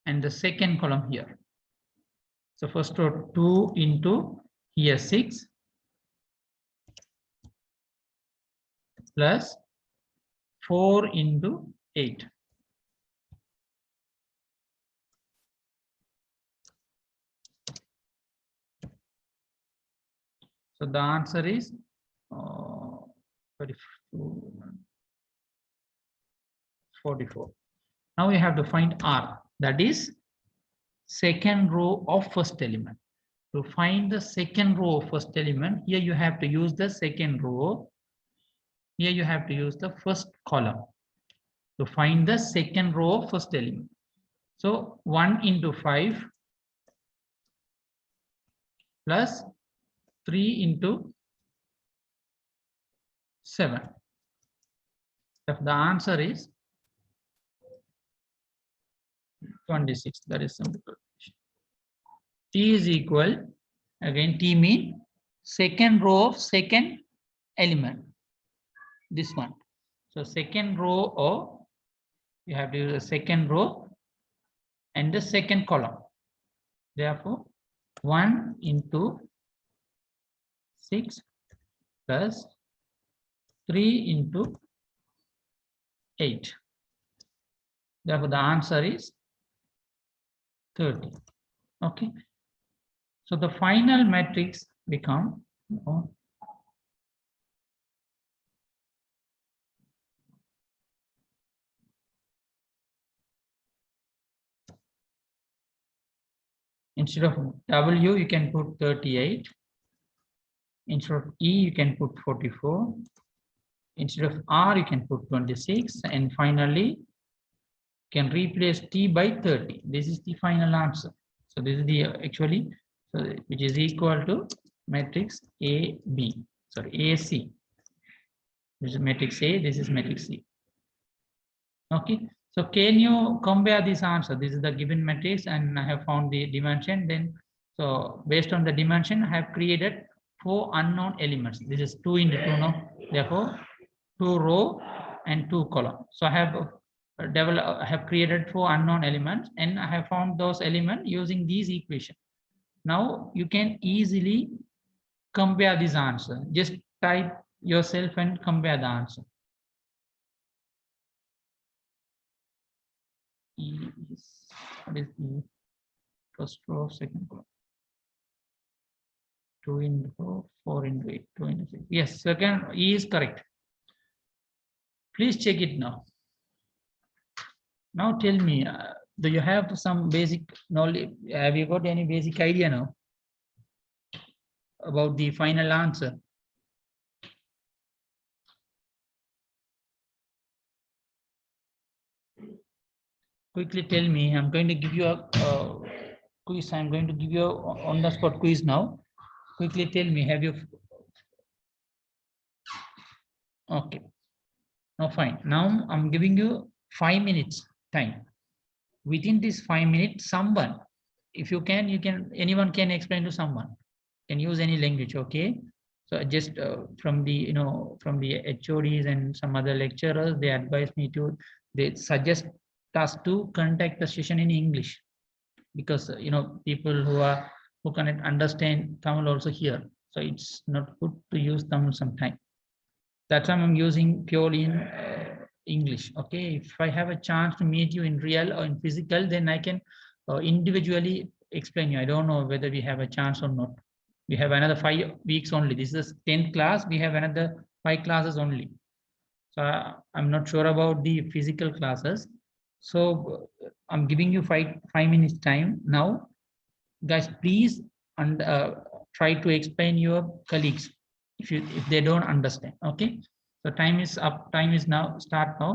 and the second column here. So first row 2 into here 6 plus 4 into 8. So the answer is 44. Now we have to find R, that is second row of first element. To find the second row of first element, here you have to use the second row. Here you have to use the first column to find the second row of first element. So 1 into 5 plus 3 into 7. If the answer is 26, that is simple. T is equal, again T mean second row of second element, this one. So second row of, you have to use the second row and the second column. Therefore 1 into 6 plus 3 into 8. Therefore, the answer is 30. Okay. So the final matrix become instead of W, you can put 38. Instead of E, you can put 44. Instead of R, you can put 26. And finally, can replace T by 30. This is the final answer. So this is the actually, so which is equal to matrix AB. Sorry, AC. This is matrix A. This is matrix C. Okay. So can you compare this answer? This is the given matrix, and I have found the dimension. Then, so based on the dimension, I have created 4 unknown elements. This is 2 into 2 now. Therefore, 2 row and 2 column. So I have created 4 unknown elements, and I have found those elements using these equations. Now you can easily compare this answer. Just type yourself and compare the answer. E is, what is the first row, second column? 2 into 4, 4 into 8, 2 into 6. Yes, second E is correct. Please check it now. Now tell me, do you have some basic knowledge? Have you got any basic idea now about the final answer? Quickly tell me. I'm going to give you a quiz. I'm going to give you on the spot quiz now. Quickly tell me, have you? Okay. Now fine. Now I'm giving you 5 minutes time. Within this 5 minutes, someone, if you can, anyone can explain to someone. Can use any language, okay? So just from the, from the HODs and some other lecturers, they advise me to, they suggest us to conduct the session in English, because people who cannot understand Tamil also here. So it's not good to use Tamil sometime. That's why I'm using purely in English. Okay, if I have a chance to meet you in real or in physical, then I can individually explain you. I don't know whether we have a chance or not. We have another 5 weeks only. This is 10th class. We have another 5 classes only. So I'm not sure about the physical classes. So I'm giving you 5 minutes time now. Guys, please and try to explain your colleagues if they don't understand. Okay. So time is up. Time is now. Start now.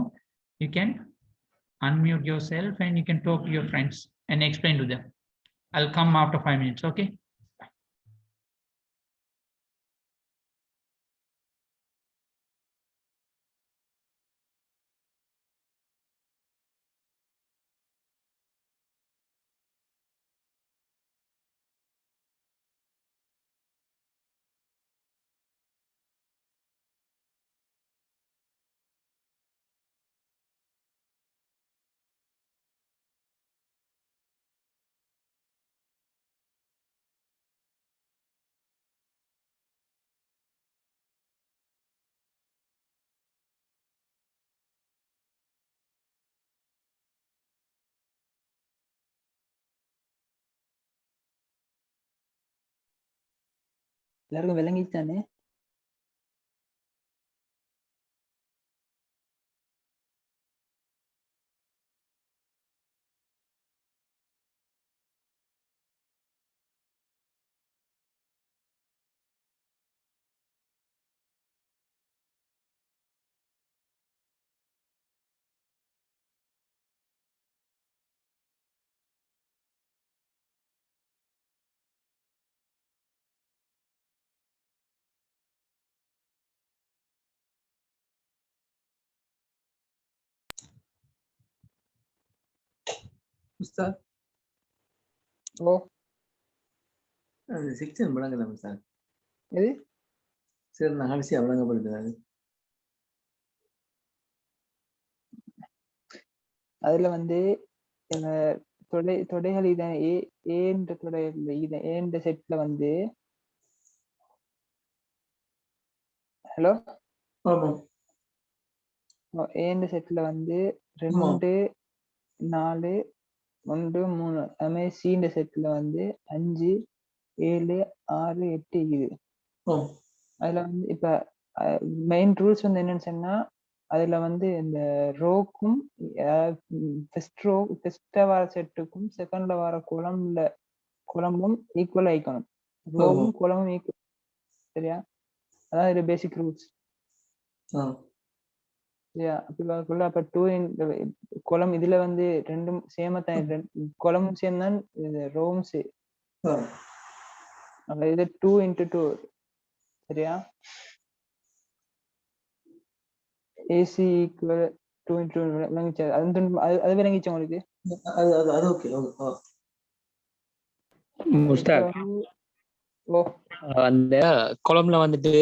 You can unmute yourself and you can talk to your friends and explain to them. I'll come after 5 minutes. Okay. எல்லாருக்கும் விளங்கிச்சானே? உஸ்தாத் ஓ அந்த section விளங்கலாம் sir. எது? Sir நான் கடைசியா விளங்கப்படுத்துறாரு. அதுல வந்து தொடைகள் இதான் ஏன்ற தொடை இத ஏன்ற செட்ல வந்து ஹலோ ஆமாம். ஏன்ற செட்ல வந்து 2 4 1 3 அதுமாதிரி சீன்ற செட்ல வந்து 5 7 6 8 இது. அதுல வந்து இப்ப மெயின் ரூல்ஸ் வந்து என்னன்னு சொன்னா அதுல வந்து இந்த ரோக்கும் ஃபர்ஸ்ட் வர செட்டுக்கும் செகண்ட்ல வர குழம்பும் ஈக்குவல் ஆயிக்கணும். ரோவும் குழம்பும் ஈக்குவல். சரியா? அதான் இது பேசிக் ரூல்ஸ். சரியா? அப்ப 2 குழம்பு இதுல வந்து ரெண்டும் சேமா தான், குழம்பும் சேம் தான், ரோவும் சேம். அப்ப இது 2 into 2. சரியா? AC equal 2 into 2 விளங்கிச்சா? அது விளங்கிச்சா உங்களுக்கு? அது ஓகே. முஸ்தாக், ஓ அந்த குளம்ல வந்துட்டு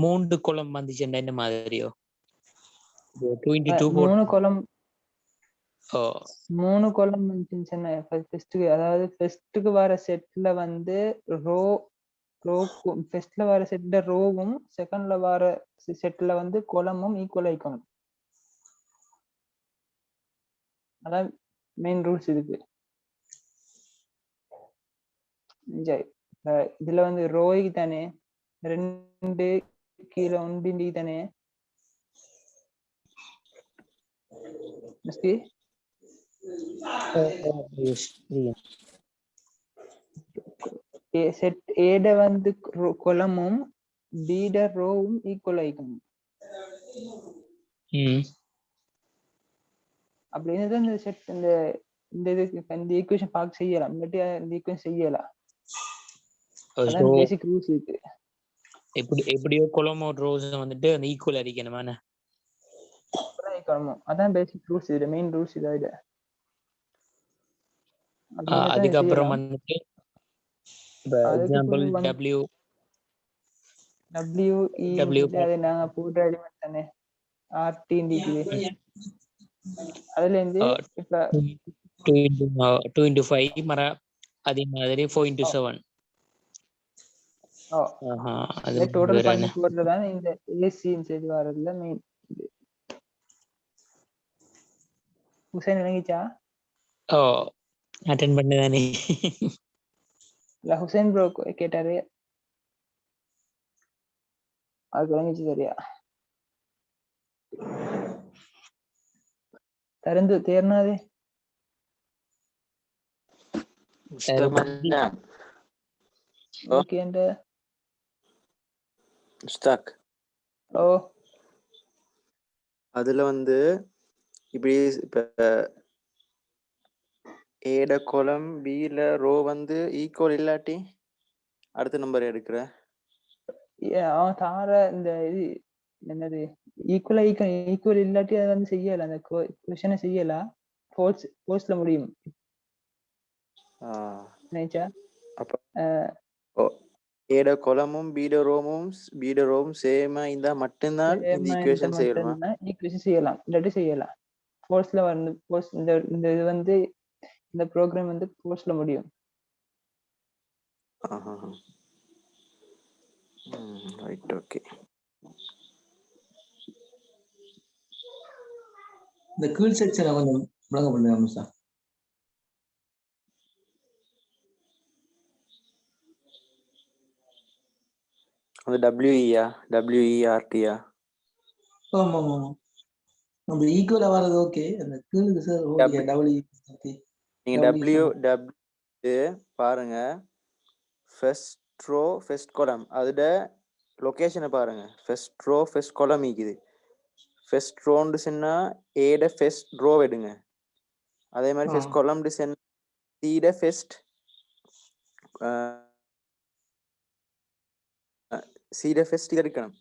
3 குளம் வந்துச்சுன்னா என்ன மாதிரியோ 2 into 2 3 குளம் வந்துச்சுன்னா அதாவது ஃபர்ஸ்ட்டுக்கு வர செட்ல வந்து ஃபர்ஸ்ட்ல வர செட்ல ரோவும் செகண்ட்ல வர செட்ல வந்து குளமும் ஈக்குவல் ஆயிக்கணும். அதான் மெயின் ரூல்ஸ் இதுக்கு. இதுல வந்து ரோய்க்கு தானே 2 கீழே 1 தானே செட் ஏட வந்து குளமும் பீட ரோவும் ஈக்குவல் ஆயிக்கணும். அப்படின்னு இந்த செட் இந்த ஈக்குவேஷன் பார்க்க செய்யலாம். இல்லாட்டி இந்த ஈக்குவேஷன் செய்யலாம். அதான் பேசிக் ரூல்ஸ் இருக்கு. எப்படியோ குளமோ ரோஸ் வந்துட்டு அந்த ஈக்குவல் அடிக்கணுமானே. அதான் பேசிக் ரூல்ஸ். இது மெயின் ரூல்ஸ் இதா இது. அதுக்கப்புறம் வந்துட்டு எக்ஸாம்பிள் அது நாங்க போட்டு அடிமெண்ட் தானே RT அதுல இருந்து இப்ப 2 into 5 மர அதே மாதிரி 4 into 7 அது டோட்டல் பண்ணி போடுறதான இந்த AC சைடு வரதுல மெயின். ஹுசைன் விளங்கிச்சா? அட்டென்ட் பண்ணதானே. இல்ல ஹுசைன் ப்ரோ கேட்டாரு, அது விளங்கிச்சு சரியா. தருந்து தேர்னாதே ஓகேண்ட. ஸ்டாக் ஓ அதுல வந்து இப்படி இப்ப ஏட கோலம் பில ரோ வந்து ஈக்குவல் இல்லாட்டி அடுத்த நம்பர் எடுக்கிற அவன் தார இந்த இது என்னது ஈக்குவல் இல்லாட்டி அதை வந்து செய்யல, அந்த கொஸ்டினை செய்யலாம். ஃபோர்ஸ்ல முடியும் நினைச்சா. அப்ப ஏட கொலமும் பீட ரோமும் சேமா இருந்தா மட்டும்தான் இந்த ஈக்குவேஷன் செய்யணுமா? ஈக்குவேஷன் செய்யலாம், இல்லாட்டி செய்யலாம். ஃபோர்ஸ்ல வந்து இந்த இது வந்து இந்த ப்ரோக்ராம் வந்து ஃபோர்ஸ்ல முடியும். Right, okay. இந்த கீழ் செக்ஷனை கொஞ்சம் விளங்க பண்ணுங்க சார். அந்த WERTயா? ஆமா ஆமா ஆமா. நம்ம ஈக்குவலா வரது ஓகே. அந்த கீழுக்கு சார் ஓகே. நீங்க பாருங்க, ஃபர்ஸ்ட் ரோ ஃபர்ஸ்ட் காலம் அதோட லொகேஷனை பாருங்க. ஃபர்ஸ்ட் ரோ ஃபர்ஸ்ட் காலம் இருக்குது. ஃபர்ஸ்ட் ரோன்னு சொன்னா ஏட ஃபர்ஸ்ட் ரோ எடுங்க. அதே மாதிரி ஃபர்ஸ்ட் காலம் சொன்னா சீட ஃபர்ஸ்ட் எடுக்கணும்,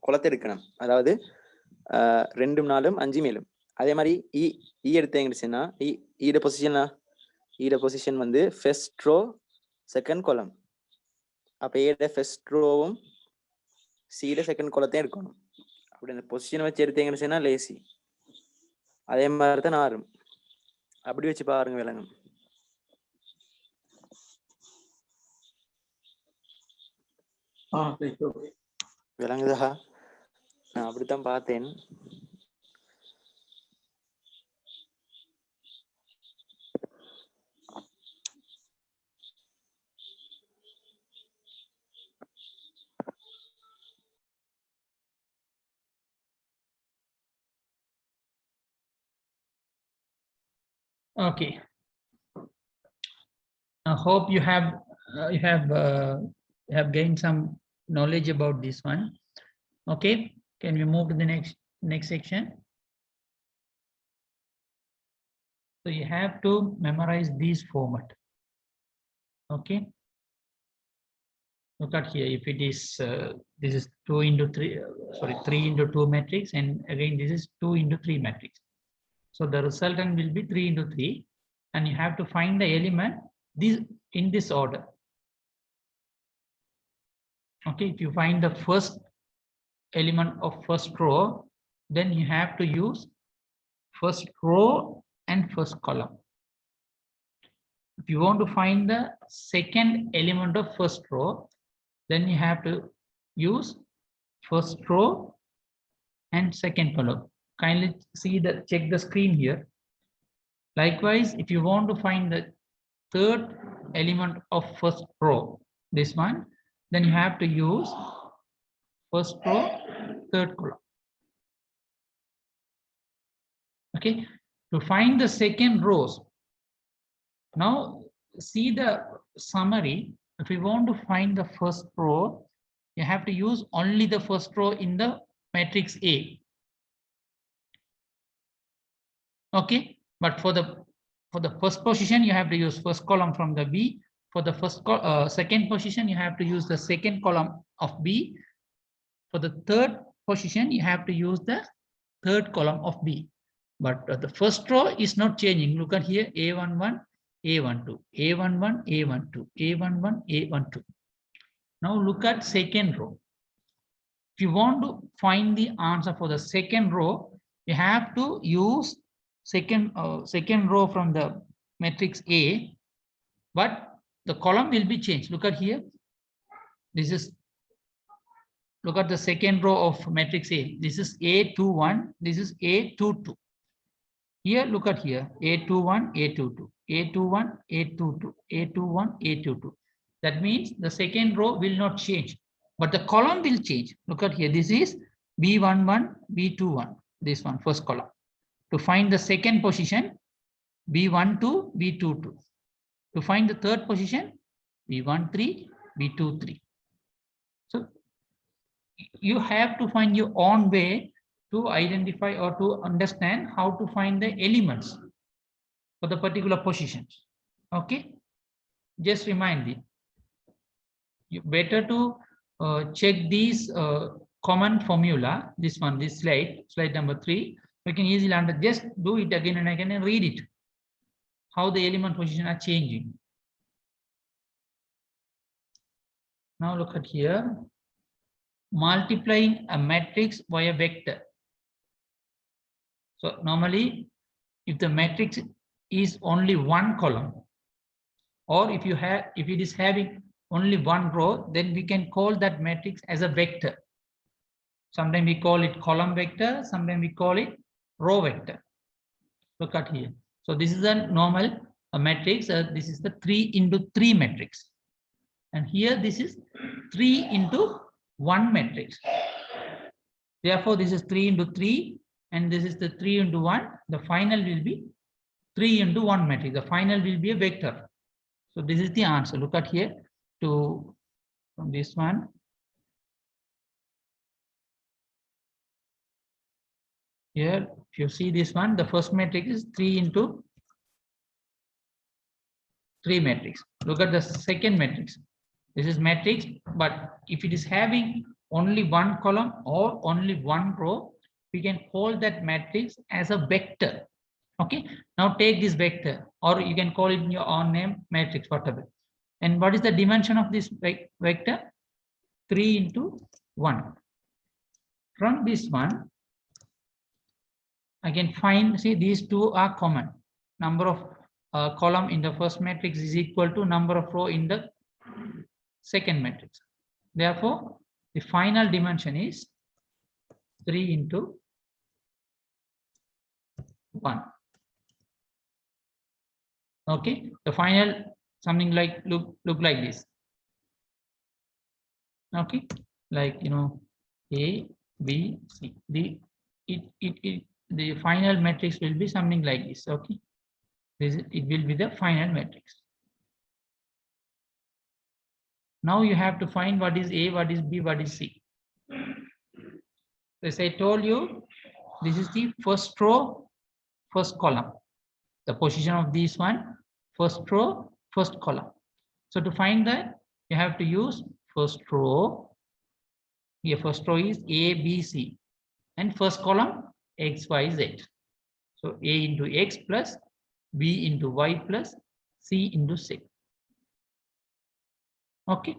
குளத்தை எடுக்கணும். அதாவது 2 4 5 மேலும். அதே மாதிரி இ எடுத்தீங்கன்னா ஈட பொசிஷன் வந்து ஃபர்ஸ்ட் ரோ செகண்ட் காலம். அப்ப ஏட ஃபர்ஸ்ட் ரோவும் சீட செகண்ட் காலத்தையும் எடுக்கணும். அப்படி அந்த பொசிஷனை வச்சு எடுத்தீங்கன்னா லேசி. அதே மாதிரி தான் ஆறும். அப்படி வச்சு பாருங்க விளங்கும். விளங்குதா? நான் அப்படித்தான் பார்த்தேன். Okay. I hope you have gained some knowledge about this one. Okay, can we move to the next section? So you have to memorize this format. Okay, look at here. If it is this is 2 into 3, sorry, 3 into 2 matrix, and again this is 2 into 3 matrix. So the resultant will be 3 into 3, and you have to find the element in this order. Okay, if you find the first element of first row, then you have to use first row and first column. If you want to find the second element of first row, then you have to use first row and second column. Kindly check the screen here. Likewise, if you want to find the third element of first row, this one, then you have to use first row, third column. Okay, to find the second rows, now see the summary. If you want to find the first row, you have to use only the first row in the matrix A. Okay, but for the first position, you have to use first column from the B. For the second position, you have to use the second column of B. For the third position, you have to use the third column of B. But the first row is not changing. Look at here, A11, A12, A11, A12, A11, A12. Now look at second row. If you want to find the answer for the second row, you have to use second row from the matrix A, but the column will be changed. Look at here. Look at the second row of matrix A. This is A21. This is A22. Here, look at here, A21, A22. A21, A22, A21, A22. That means the second row will not change, but the column will change. Look at here. This is B11, B21. This one, first column. To find the second position, B12, B22. To find the third position, B13, B23. So you have to find your own way to identify or to understand how to find the elements for the particular positions. Okay, just remind it. You better to check these common formula. This one, this slide number 3. You can easily just do it again and again and read it. How the element position are changing. Now look at here. Multiplying a matrix by a vector. So normally, if the matrix is only one column, or if it is having only one row, then we can call that matrix as a vector. Sometimes we call it column vector, sometimes we call it row vector. Look at here. So this is a normal matrix. This is the 3 into 3 matrix. And here this is 3 into 1 matrix. Therefore, this is 3 into 3, and this is the 3 into 1. The final will be 3 into 1 matrix. The final will be a vector. So this is the answer. Look at here from this one. Here, if you see this one, the first matrix is 3 into 3 matrix. Look at the second matrix. This is matrix, but if it is having only one column or only one row, we can call that matrix as a vector. Okay, now take this vector, or you can call it in your own name, matrix, whatever. And what is the dimension of this vector? 3 into 1. From this one, I can find, see, these two are common. Number of column in the first matrix is equal to number of row in the second matrix. Therefore, the final dimension is 3 into 1. Okay, the final something like look like this. Okay, like A, B, C. The final matrix will be something like this. Okay, it will be the final matrix. Now you have to find what is A, what is B, what is C. As I told you, this is the first row, first column. The position of this one, first row, first column. So to find that, you have to use first row. Here, first row is A, B, C. And first column, X, Y, Z. So A into X plus B into Y plus C into Z. Okay.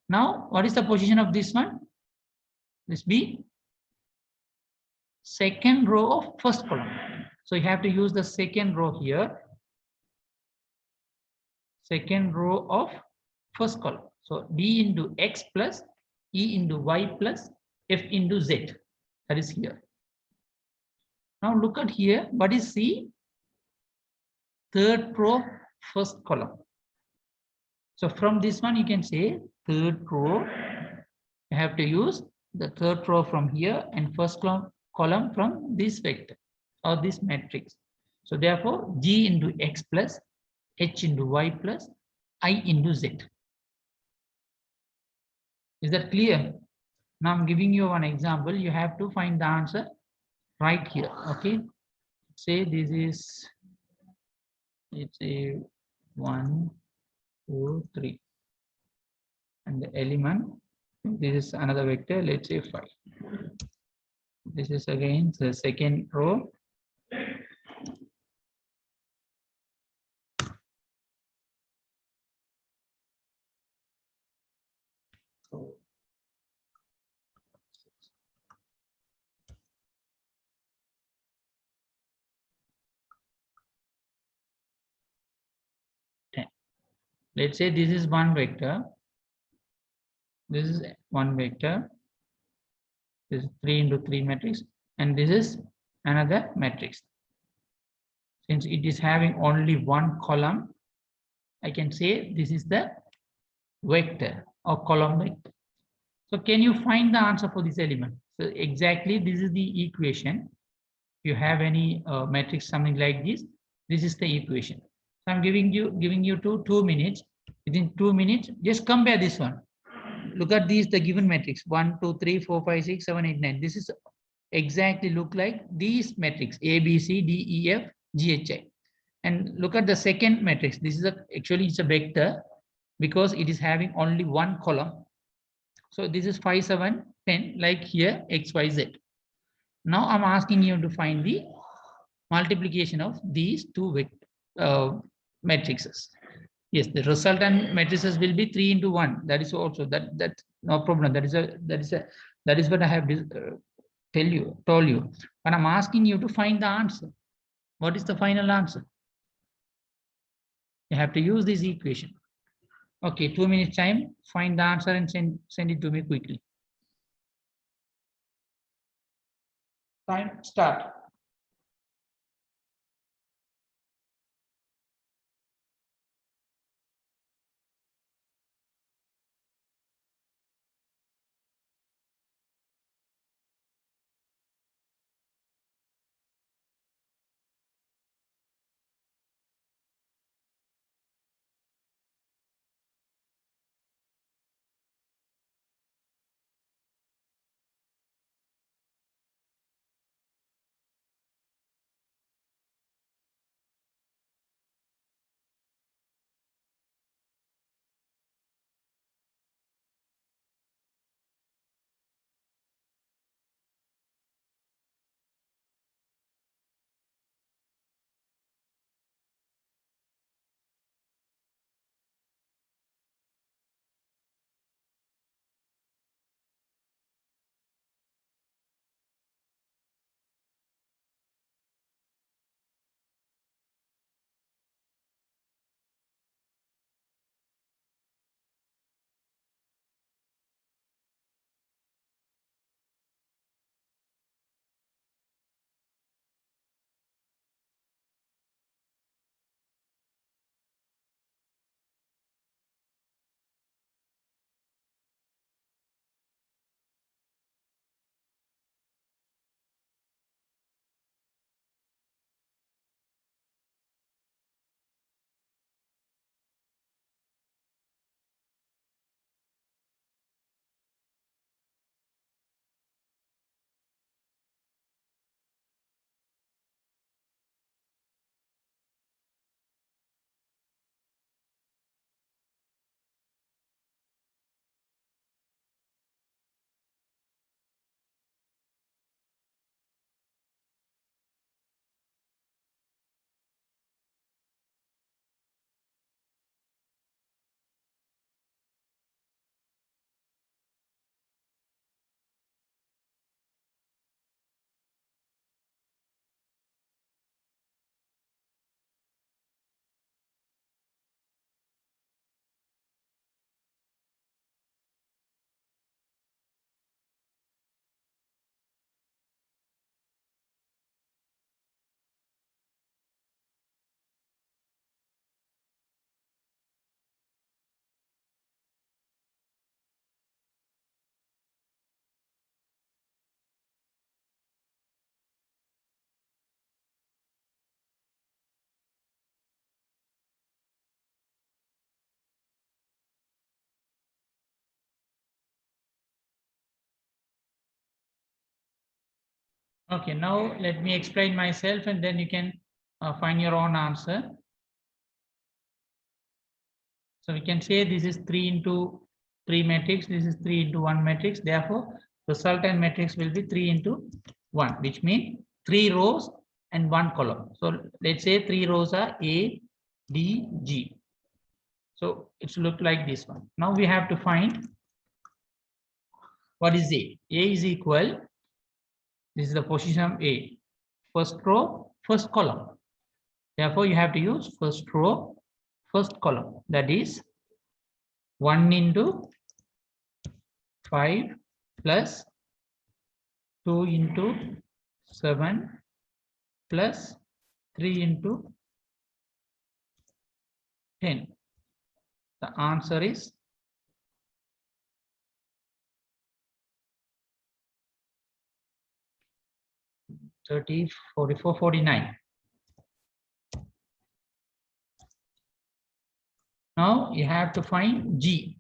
Now, what is the position of this one? This B, second row of first column. So you have to use the second row here. Second row of first column. So D into X plus E into Y plus F into Z. That is here. Now look at here. What is C? Third row, first column. So from this one, you can say third row. You have to use the third row from here and first column from this vector or this matrix. So therefore, G into X plus H into Y plus I into Z. Is that clear? Now I'm giving you one example. You have to find the answer right here. Okay. Say this is, it's a 1, 2, 3. And the element, this is another vector, let's say 5. This is again the second row. Let's say this is one vector. This is one vector. This is 3 into 3 matrix, and this is another matrix. since it is having only one column, I can say this is the vector or column vector. So can you find the answer for this element? So exactly this is the equation. If you have any matrix something like this is the equation. So I'm giving you 2 minutes. Within 2 minutes, just compare this one. Look at these, the given matrix 1, 2, 3, 4, 5, 6, 7, 8, 9. This is exactly look like these matrix A, B, C, D, E, F, G, H, I. And look at the second matrix. This is actually it's a vector because it is having only one column. So this is 5, 7, 10, like here X, Y, Z. Now I'm asking you to find the multiplication of these two matrices. Yes, the resultant matrices will be 3 into 1. That is also that's no problem. That is what I have told you. But I'm asking you to find the answer. What is the final answer? You have to use this equation. Okay, 2 minutes time. Find the answer and send it to me quickly. Time start. Okay, now let me explain myself and then you can find your own answer. So we can say this is 3 into 3 matrix, this is 3 into 1 matrix. Therefore, resultant matrix will be 3 into 1, which means 3 rows and 1 column. So let's say 3 rows are A, D, G. So it's look like this one. Now we have to find what is A. A is equal, this is the position of A. First row, first column. Therefore, you have to use first row, first column. That is 1 into 5 plus 2 into 7 plus 3 into 10. The answer is 30, 44, 49. Now you have to find D.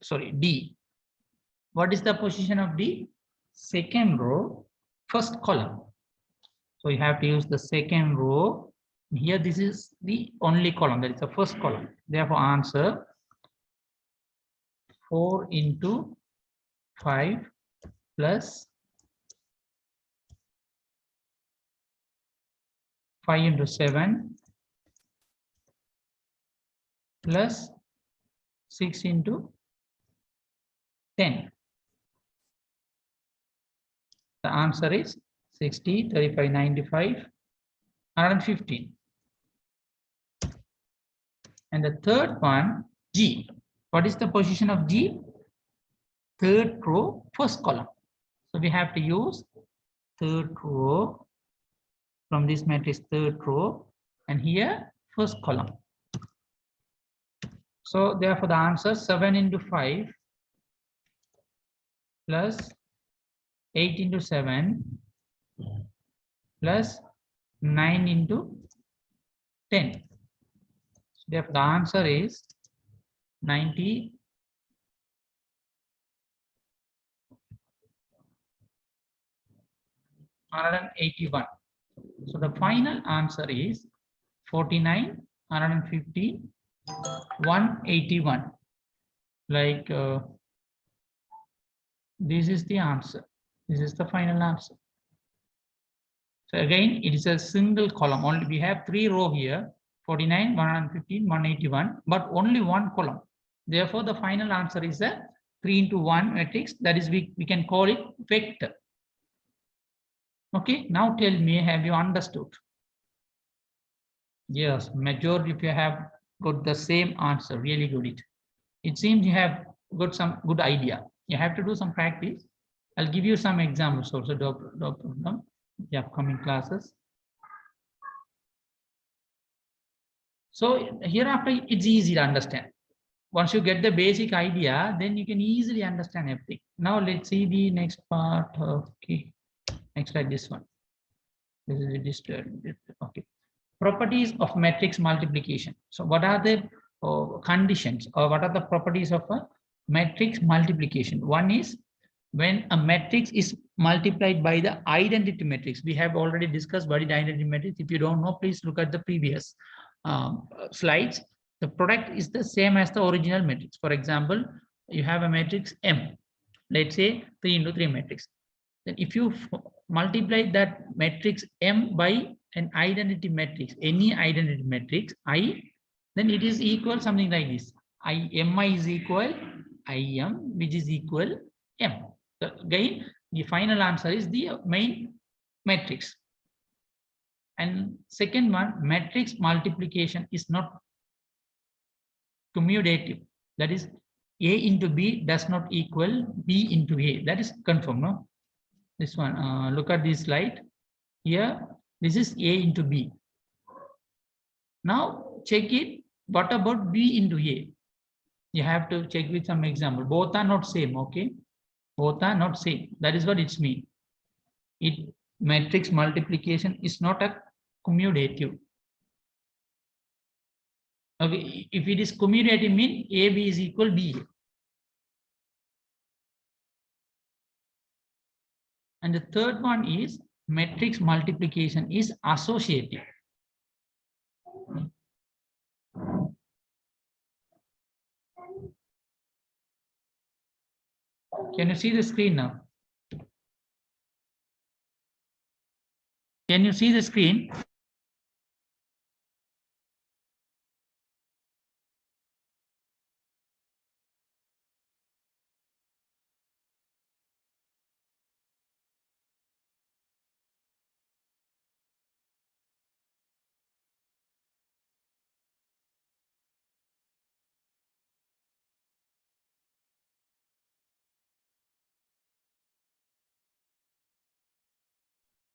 What is the position of D? Second row, first column. So you have to use the second row. Here, this is the only column, that is the first column. Therefore, answer 4 into 5 plus 5 into 7 plus 6 into 10. The answer is 60, 35, 95, 115. And the third one, G. What is the position of G? Third row, first column. So we have to use third row from this matrix, third row, and here first column. So therefore the answer 7 into 5 plus 8 into 7 plus 9 into 10. Therefore the answer is 90, 181. So the final answer is 49, 150, 181. Like this is the answer. This is the final answer. So again, it is a single column. Only we have 3 rows here: 49, 115, 181, but only one column. Therefore, the final answer is a 3 into 1 matrix. That is, we can call it vector. Okay, now tell me, have you understood? Yes, majority of you have got the same answer. Really good. It seems you have got some good idea. You have to do some practice. I'll give you some examples also, the upcoming classes. So hereafter, it's easy to understand. Once you get the basic idea, then you can easily understand everything. Now let's see the next part. Okay, next slide, this one. This is okay. Properties of matrix multiplication. So what are the conditions, or what are the properties of a matrix multiplication? One is when a matrix is multiplied by the identity matrix. We have already discussed what is identity matrix. If you don't know, please look at the previous slides. The product is the same as the original matrix. For example, you have a matrix M, let's say 3 into 3 matrix. Then if you multiply that matrix M by an identity matrix, any identity matrix I, then it is equal something like this. Mi is equal Im, which is equal M. So again, the final answer is the main matrix. And second one, matrix multiplication is not commutative. That is, A into B does not equal B into A. That is confirmed, no? This one, look at this slide. Here, this is A into B. Now check it. What about B into A? You have to check with some example. Both are not same, okay? Both are not same. That is what it's mean. It matrix multiplication is not a commutative. Okay, if it is commutative, mean AB is equal BA. And the third one is matrix multiplication is associative. Can you see the screen now? Can you see the screen?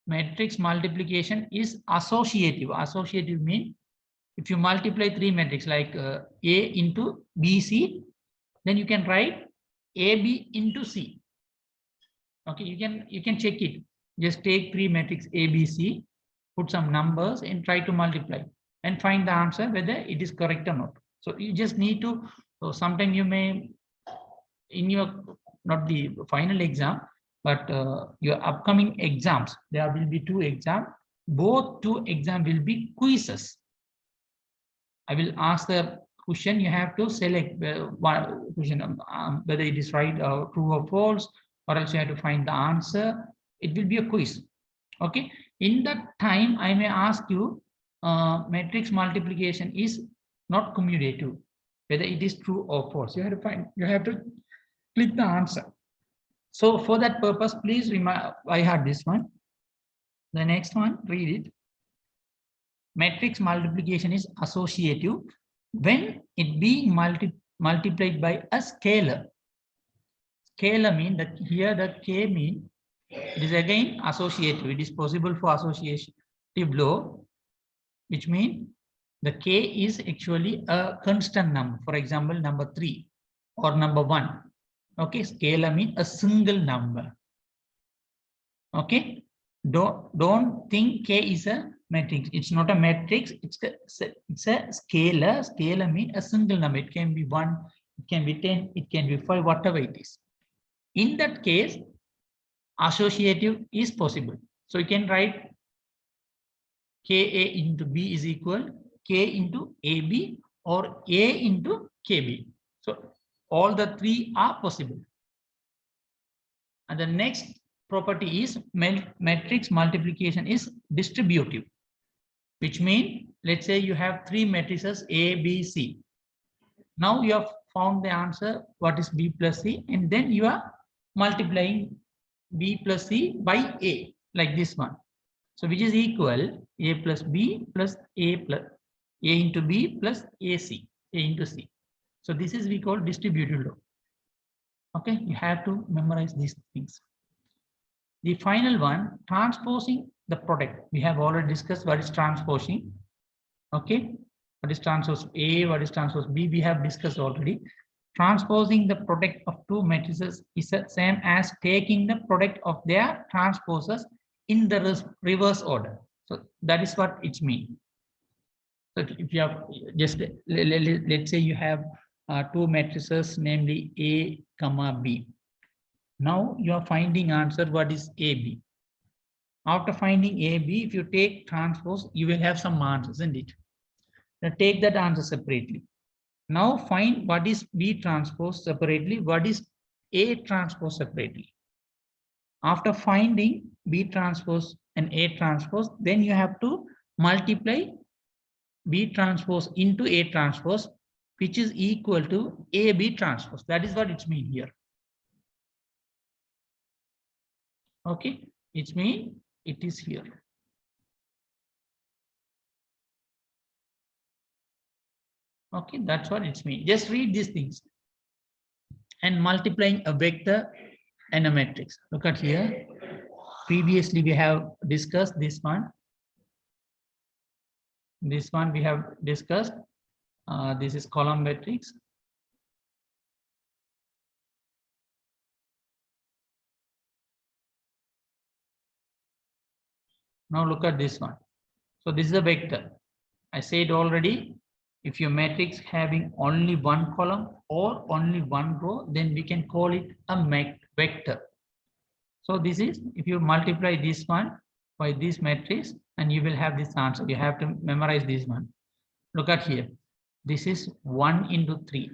matrix multiplication is associative. Associative means if you multiply three matrix like A into BC, then you can write AB into C. Okay, you can check it. Just take three matrix ABC, put some numbers and try to multiply and find the answer whether it is correct or not. So you just need to, so sometime you may, in your, not the final exam, but your upcoming exams, there will be two exams. Both two exams will be quizzes. I will ask the question, you have to select one question, whether it is right or true or false, or else you have to find the answer. It will be a quiz. Okay, in that time I may ask you, matrix multiplication is not commutative, whether it is true or false. You have to find, you have to click the answer. So for that purpose, please remember, I had this one. The next one, read it. Matrix multiplication is associative when it being multiplied by a scalar. Scalar mean that here the K mean it is again associative. It is possible for associative law, which means the K is actually a constant number. For example, number 3 or number 1. Okay, scalar means a single number. Okay, don't think K is a matrix. It's not a matrix. It's a scalar. Scalar means a single number. It can be 1, it can be 10, it can be 5, whatever it is. In that case, associative is possible. So you can write Ka into B is equal K into AB or A into KB. So all the three are possible. And the next property is matrix multiplication is distributive, which means, let's say you have three matrices A, B, C. Now you have found the answer, what is B plus C, and then you are multiplying B plus C by A, like this one. So which is equal A plus B plus A plus A into B plus AC, A into C. So this is we call distributive law. Okay, you have to memorize these things. The final one, transposing the product. We have already discussed what is transposing. Okay, what is transpose A, what is transpose B, we have discussed already. Transposing the product of two matrices is the same as taking the product of their transposes in the reverse order. So that is what it means. So if you have just, let's say you have two matrices, namely A, comma B. Now you are finding answer, what is AB. After finding AB, if you take transpose, you will have some answers, isn't it? Now take that answer separately. Now find what is B transpose separately, what is A transpose separately. After finding B transpose and A transpose, then you have to multiply B transpose into A transpose, which is equal to AB transpose. That is what it means here. Okay, it means it is here. Okay, that's what it means. Just read these things. And multiplying a vector and a matrix. Look at here. Previously, we have discussed this one. This one we have discussed. This is column matrix. Now look at this one. So this is a vector. I said already, if your matrix having only one column or only one row, then we can call it a vector. So this is, if you multiply this one by this matrix, and you will have this answer. You have to memorize this one. Look at here. This is 1 into 3.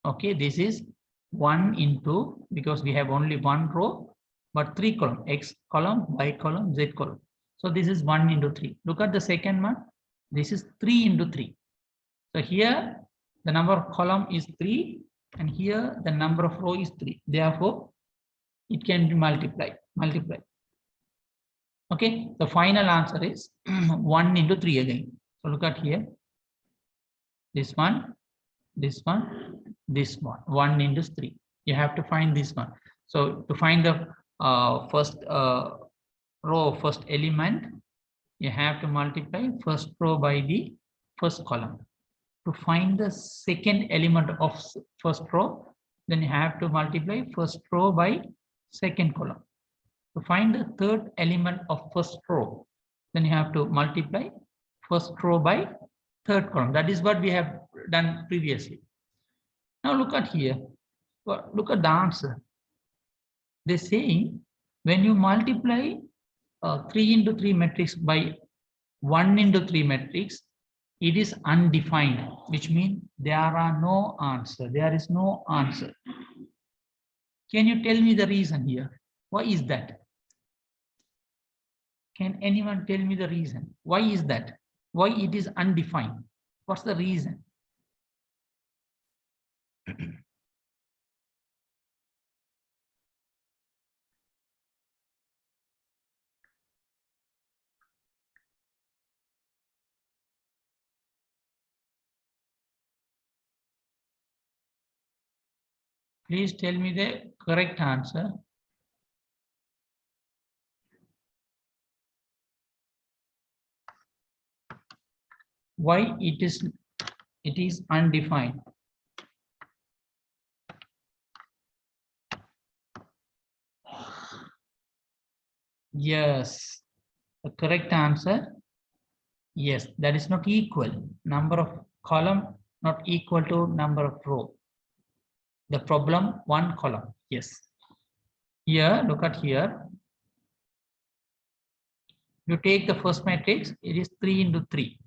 Okay, this is 1 into, because we have only one row, but 3 column, X column, Y column, Z column. So this is 1 into 3. Look at the second one. This is 3 into 3. So here the number of column is 3, and here the number of row is 3. Therefore, it can be multiplied. Okay, the final answer is 1 into 3 again. So look at here. This one, this one, this one. 1 into 3. You have to find this one. So to find the first row, first element, you have to multiply first row by the first column. To find the second element of first row, then you have to multiply first row by second column. To find the third element of first row, then you have to multiply first row by third column. That is what we have done previously. Now look at here. Look at the answer. They're saying when you multiply 3 into 3 matrix by 1 into 3 matrix, it is undefined, which means there are no answer. There is no answer. Can you tell me the reason here? Why is that? Can anyone tell me the reason? Why is that? Why it is undefined? What's the reason? Please tell me the correct answer. Why it is undefined? Yes, the correct answer. Yes, that is not equal. Number of column not equal to number of row. The problem, one column. Yes. Here, look at here. You take the first matrix, it is 3 into 3.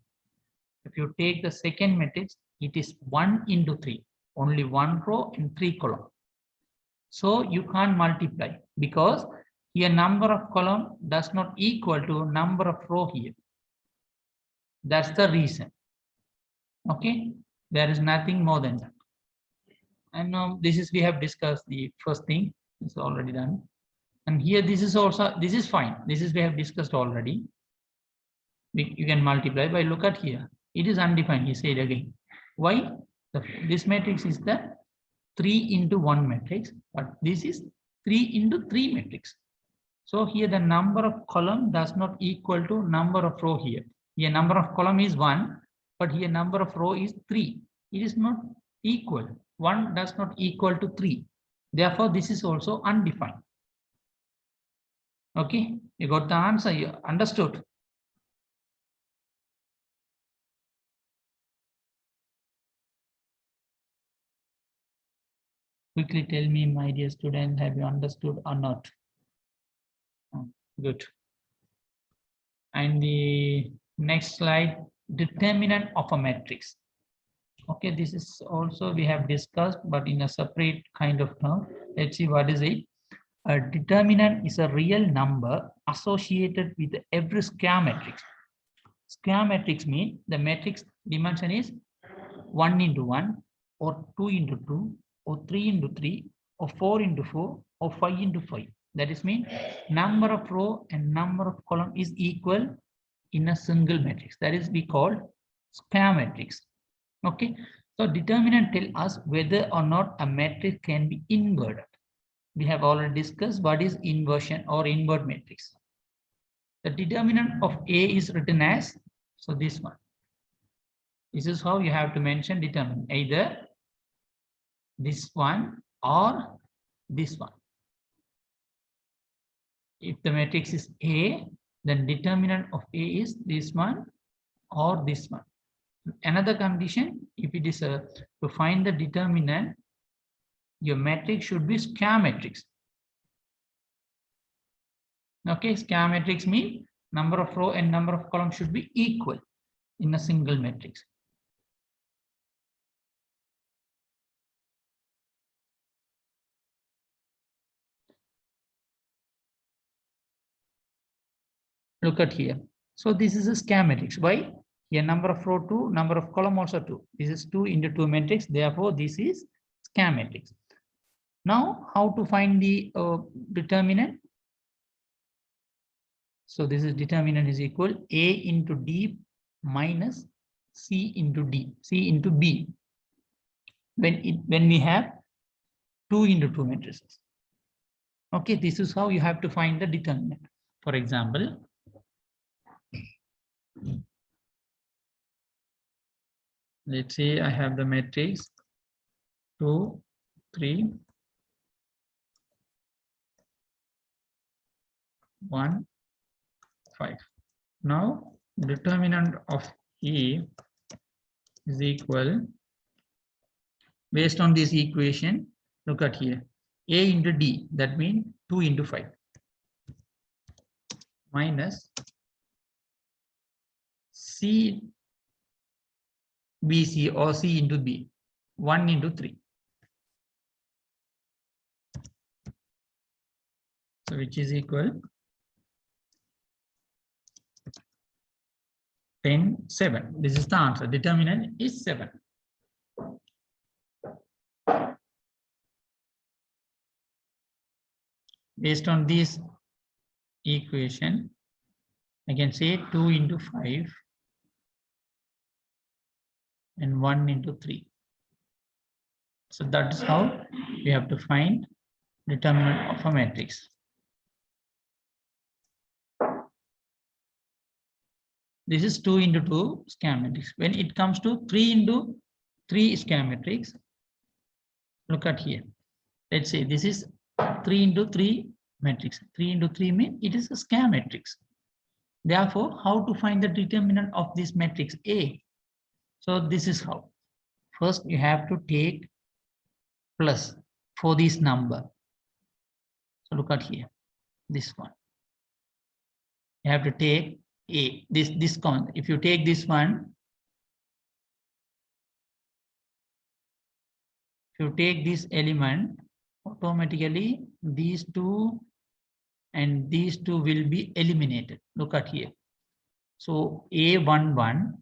If you take the second matrix, it is 1 into 3. Only 1 row and 3 column. So you can't multiply because here number of column does not equal to number of row here. That's the reason. Okay, there is nothing more than that. And now this is, we have discussed the first thing. It's already done. And here this is also, this is fine. This is, we have discussed already. You can multiply by, look at here. It is undefined, he said again. Why? This matrix is the 3 into 1 matrix, but this is 3 into 3 matrix. So here the number of column does not equal to number of row here. Here number of column is 1, but here number of row is 3. It is not equal. 1 does not equal to 3. Therefore, this is also undefined. Okay, you got the answer, you understood. Quickly tell me, my dear student, have you understood or not? Good. And the next slide, determinant of a matrix. Okay, this is also we have discussed, but in a separate kind of term. Let's see what is it. A determinant is a real number associated with every square matrix. Square matrix means the matrix dimension is 1 into 1 or 2 into 2 or 3 into 3 or 4 into 4 or 5 into 5. That is mean number of row and number of column is equal in a single matrix. That is we call square matrix. Okay, so determinant tell us whether or not a matrix can be inverted. We have already discussed what is inversion or invert matrix. The determinant of A is written as, so this one. This is how you have to mention determinant, either this one or this one. If the matrix is A, then determinant of A is this one or this one. Another condition, if it is to find the determinant, your matrix should be square matrix. Okay, square matrix means number of row and number of columns should be equal in a single matrix. Look at here. So this is a square matrix. Why? Here number of row 2, number of column also 2. This is 2 into 2 matrix. Therefore, this is square matrix. Now, how to find the determinant? So this is determinant is equal A into D minus C into D, C into B. When we have 2 into 2 matrices. Okay, this is how you have to find the determinant. For example, let's say I have the matrix 2, 3, 1, 5. Now, determinant of A is equal, based on this equation, look at here, A into D, that means 2 into 5, minus C BC or C into B, 1 into 3. So which is equal 10, 7. This is the answer. Determinant is 7. Based on this equation, I can say 2 into 5 and 1 into 3. So that is how we have to find determinant of a matrix. This is 2 into 2 square matrix. When it comes to 3 into 3 square matrix, look at here. Let's say this is 3 into 3 matrix. 3 into 3 means it is a square matrix. Therefore, how to find the determinant of this matrix A? So this is how. First, you have to take plus for this number. So look at here, this one. You have to take A, this count. If you take this one, if you take this element, automatically these two and these two will be eliminated. Look at here. So A11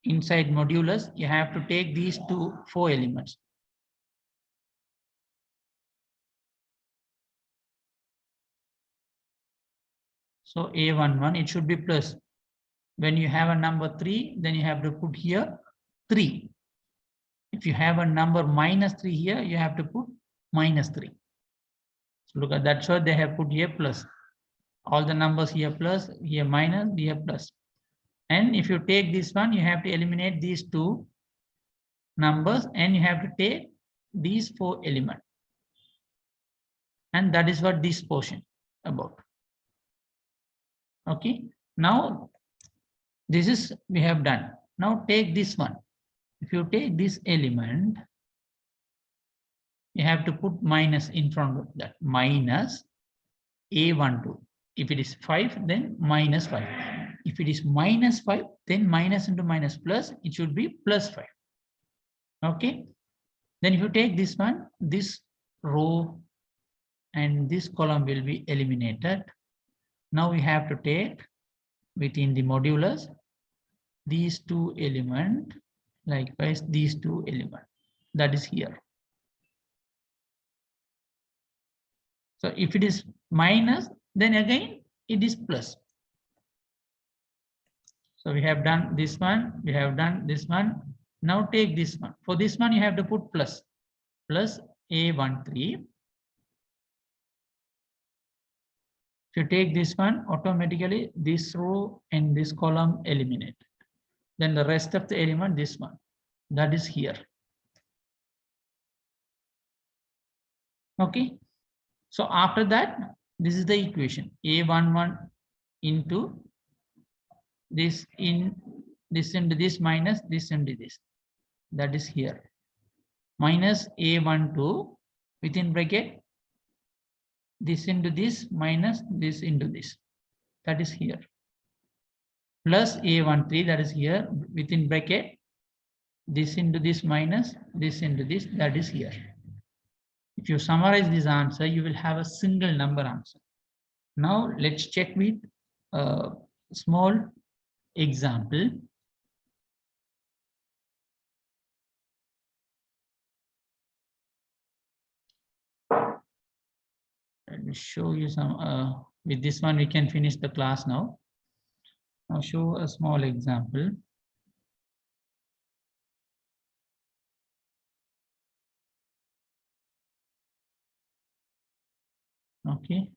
inside modulus, you have to take these 4 elements. So A11, it should be plus. When you have a number 3, then you have to put here 3. If you have a number minus 3 here, you have to put minus 3. So look at that, so they have put here plus. All the numbers here plus, here minus, here plus. And if you take this one, you have to eliminate these 2 numbers and you have to take these 4 elements. And that is what this portion about. Okay, now this is we have done. Now take this one. If you take this element, you have to put minus in front of that, minus A12. If it is 5, then minus 5. If it is minus 5, then minus into minus plus, it should be plus 5. Okay, then if you take this one, this row and this column will be eliminated. Now we have to take within the modulus these 2 elements, likewise these 2 elements, that is here. So if it is minus, then again it is plus. So we have done this one, we have done this one. Now take this one. For this one, you have to put plus, plus A13. If you take this one, automatically this row and this column eliminate. Then the rest of the element, this one, that is here. Okay. So after that, this is the equation. A11 into this in this into this minus this into this. That is here. Minus A12 within bracket this into this minus this into this. That is here. Plus A13, that is here within bracket this into this minus this into this, that is here. If you summarize this answer, you will have a single number answer. Now let's check with a small example. Let me show you some, with this one we can finish the class now. I'll show a small example. Okay,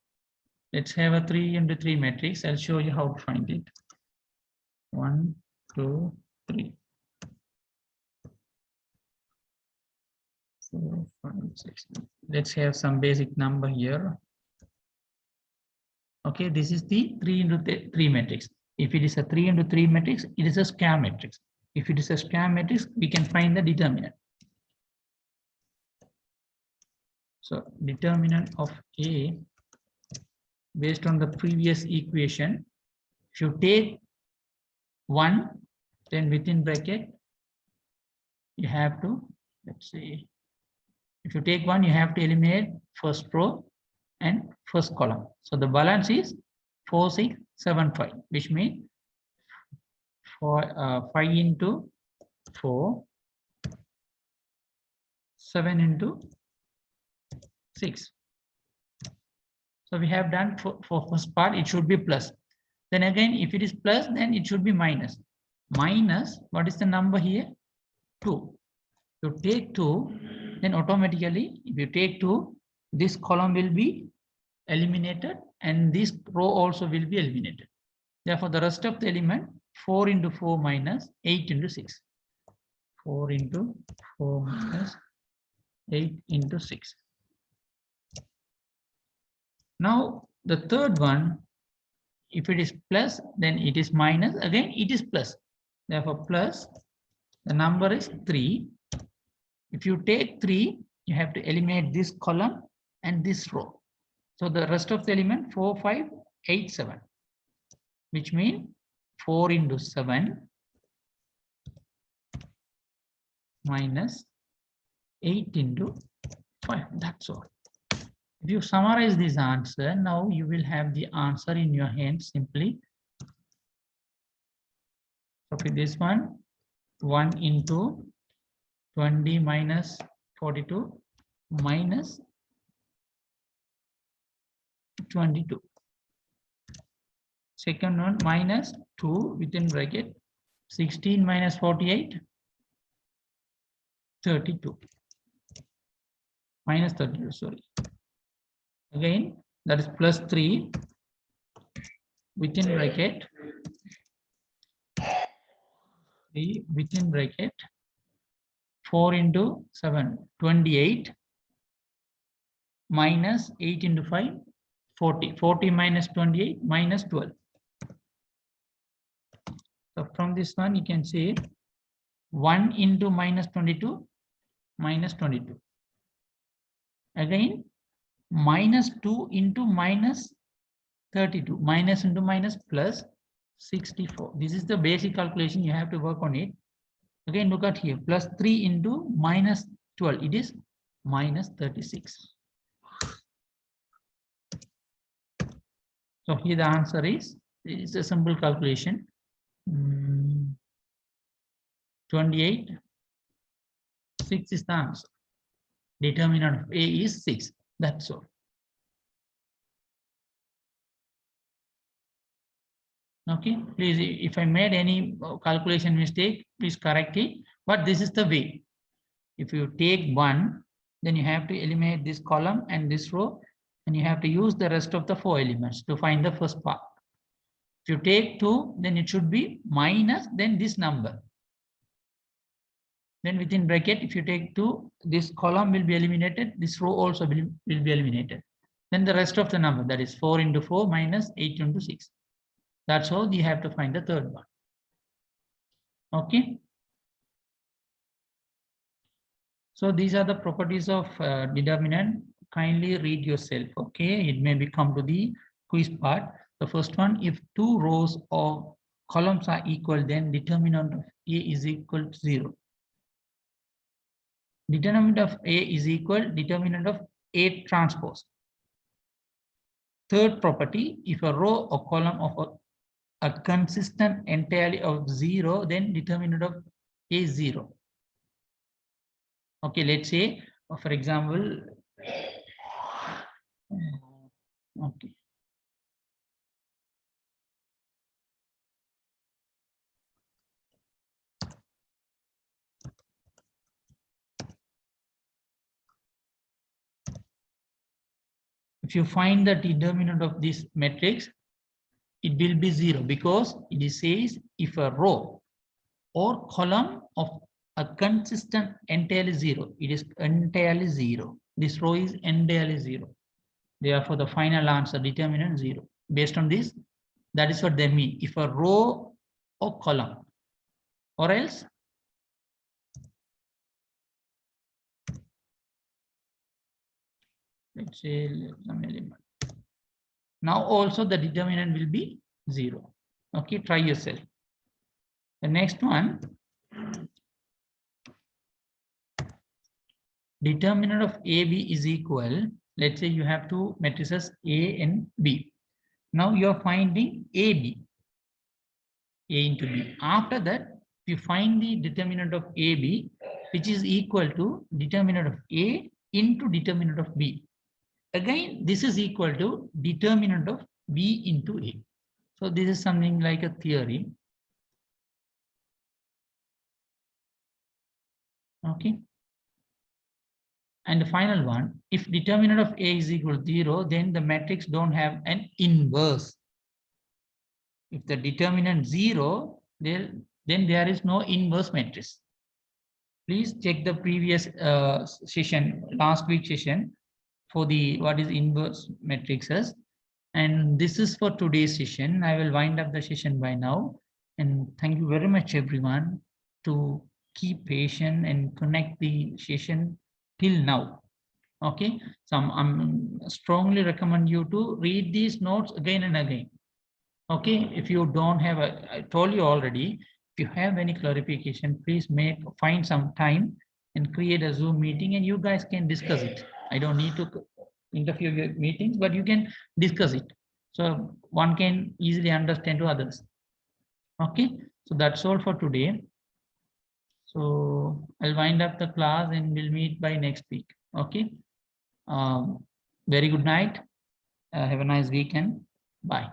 Let's have a 3 into 3 matrix. I'll show you how to find it. 1, 2, 3. 4, 5, 6. Let's have some basic number here. Okay, this is the 3 into 3 matrix. If it is a 3 into 3 matrix, it is a square matrix. If it is a square matrix, we can find the determinant. So determinant of A based on the previous equation, if you take 1, then within bracket, you have to, let's see, if you take 1, you have to eliminate first row and first column. So the balance is 4, 6, 7, 5, which means 5 into 4, 7 into 6. So we have done for first part, it should be plus. Then again, if it is plus, then it should be minus. Minus, what is the number here? 2. You take 2, then automatically, if you take 2, this column will be eliminated and this row also will be eliminated. Therefore, the rest of the element, 4 into 4 minus 8 into 6. 4 into 4 minus 8 into 6. Now, the third one, if it is plus, then it is minus. Again, it is plus. Therefore, plus, the number is 3. If you take 3, you have to eliminate this column and this row. So the rest of the element, 4, 5, 8, 7, which means 4 into 7 minus 8 into 5. That's all. If you summarize this answer, now you will have the answer in your hand simply. So for this one, 1 into 20 minus 42 minus 22. Second one, minus 2 within bracket, 16 minus 48, 32. Minus 32, sorry. Again, that is plus 3 within bracket, 3 within bracket, 4 into 7, 28, minus 8 into 5, 40. 40 minus 28, minus 12. So from this one, you can say 1 into minus 22, minus 22. Again, minus 2 into minus 32, minus into minus plus 64. This is the basic calculation, you have to work on it. Again, look at here, plus 3 into minus 12, it is minus 36. So here the answer is, it's a simple calculation. 28, 6 is the answer. Determinant of A is 6, that's all. Okay, please, if I made any calculation mistake, please correct it. But this is the way. If you take 1, then you have to eliminate this column and this row, and you have to use the rest of the 4 elements to find the first part. If you take 2, then it should be minus, then this number. Then within bracket, if you take 2, this column will be eliminated, this row also will be eliminated. Then the rest of the number, that is 4 into 4 minus 8 into 6. That's how you have to find the third one. Okay. So these are the properties of determinant. Kindly read yourself. Okay, it may become to the quiz part. The first one, if 2 rows or columns are equal, then determinant of A is equal to 0. Determinant of A is equal determinant of A transpose. Third property, if a row or column of a consistent entirely of 0, then determinant of A is 0. Okay, let's say, for example, okay. if you find the determinant of this matrix, it will be 0 because it says if a row or column of a consistent entirely 0, it is entirely 0. This row is entirely 0. Therefore, the final answer determinant 0. Based on this, that is what they mean. If a row or column, or else let's say some element. Now also the determinant will be 0. Okay, try yourself. The next one, determinant of AB is equal. Let's say you have two matrices A and B. Now you are finding AB, A into B. After that, you find the determinant of AB, which is equal to determinant of A into determinant of B. Again, this is equal to determinant of B into A. So this is something like a theory. Okay. And the final one, if determinant of A is equal to 0, then the matrix don't have an inverse. If the determinant 0, then there is no inverse matrix. Please check the previous session, last week session, for the what is inverse matrices. And this is for today's session. I will wind up the session by now. And thank you very much, everyone, to keep patient and connect the session till now. Okay, so I'm strongly recommend you to read these notes again and again. Okay, if you don't have I told you already, if you have any clarification, please find some time and create a Zoom meeting and you guys can discuss it. I don't need to interfere with meetings, but you can discuss it. So one can easily understand to others. Okay, so that's all for today. So I'll wind up the class and we'll meet by next week. Okay. Very good night. Have a nice weekend. Bye.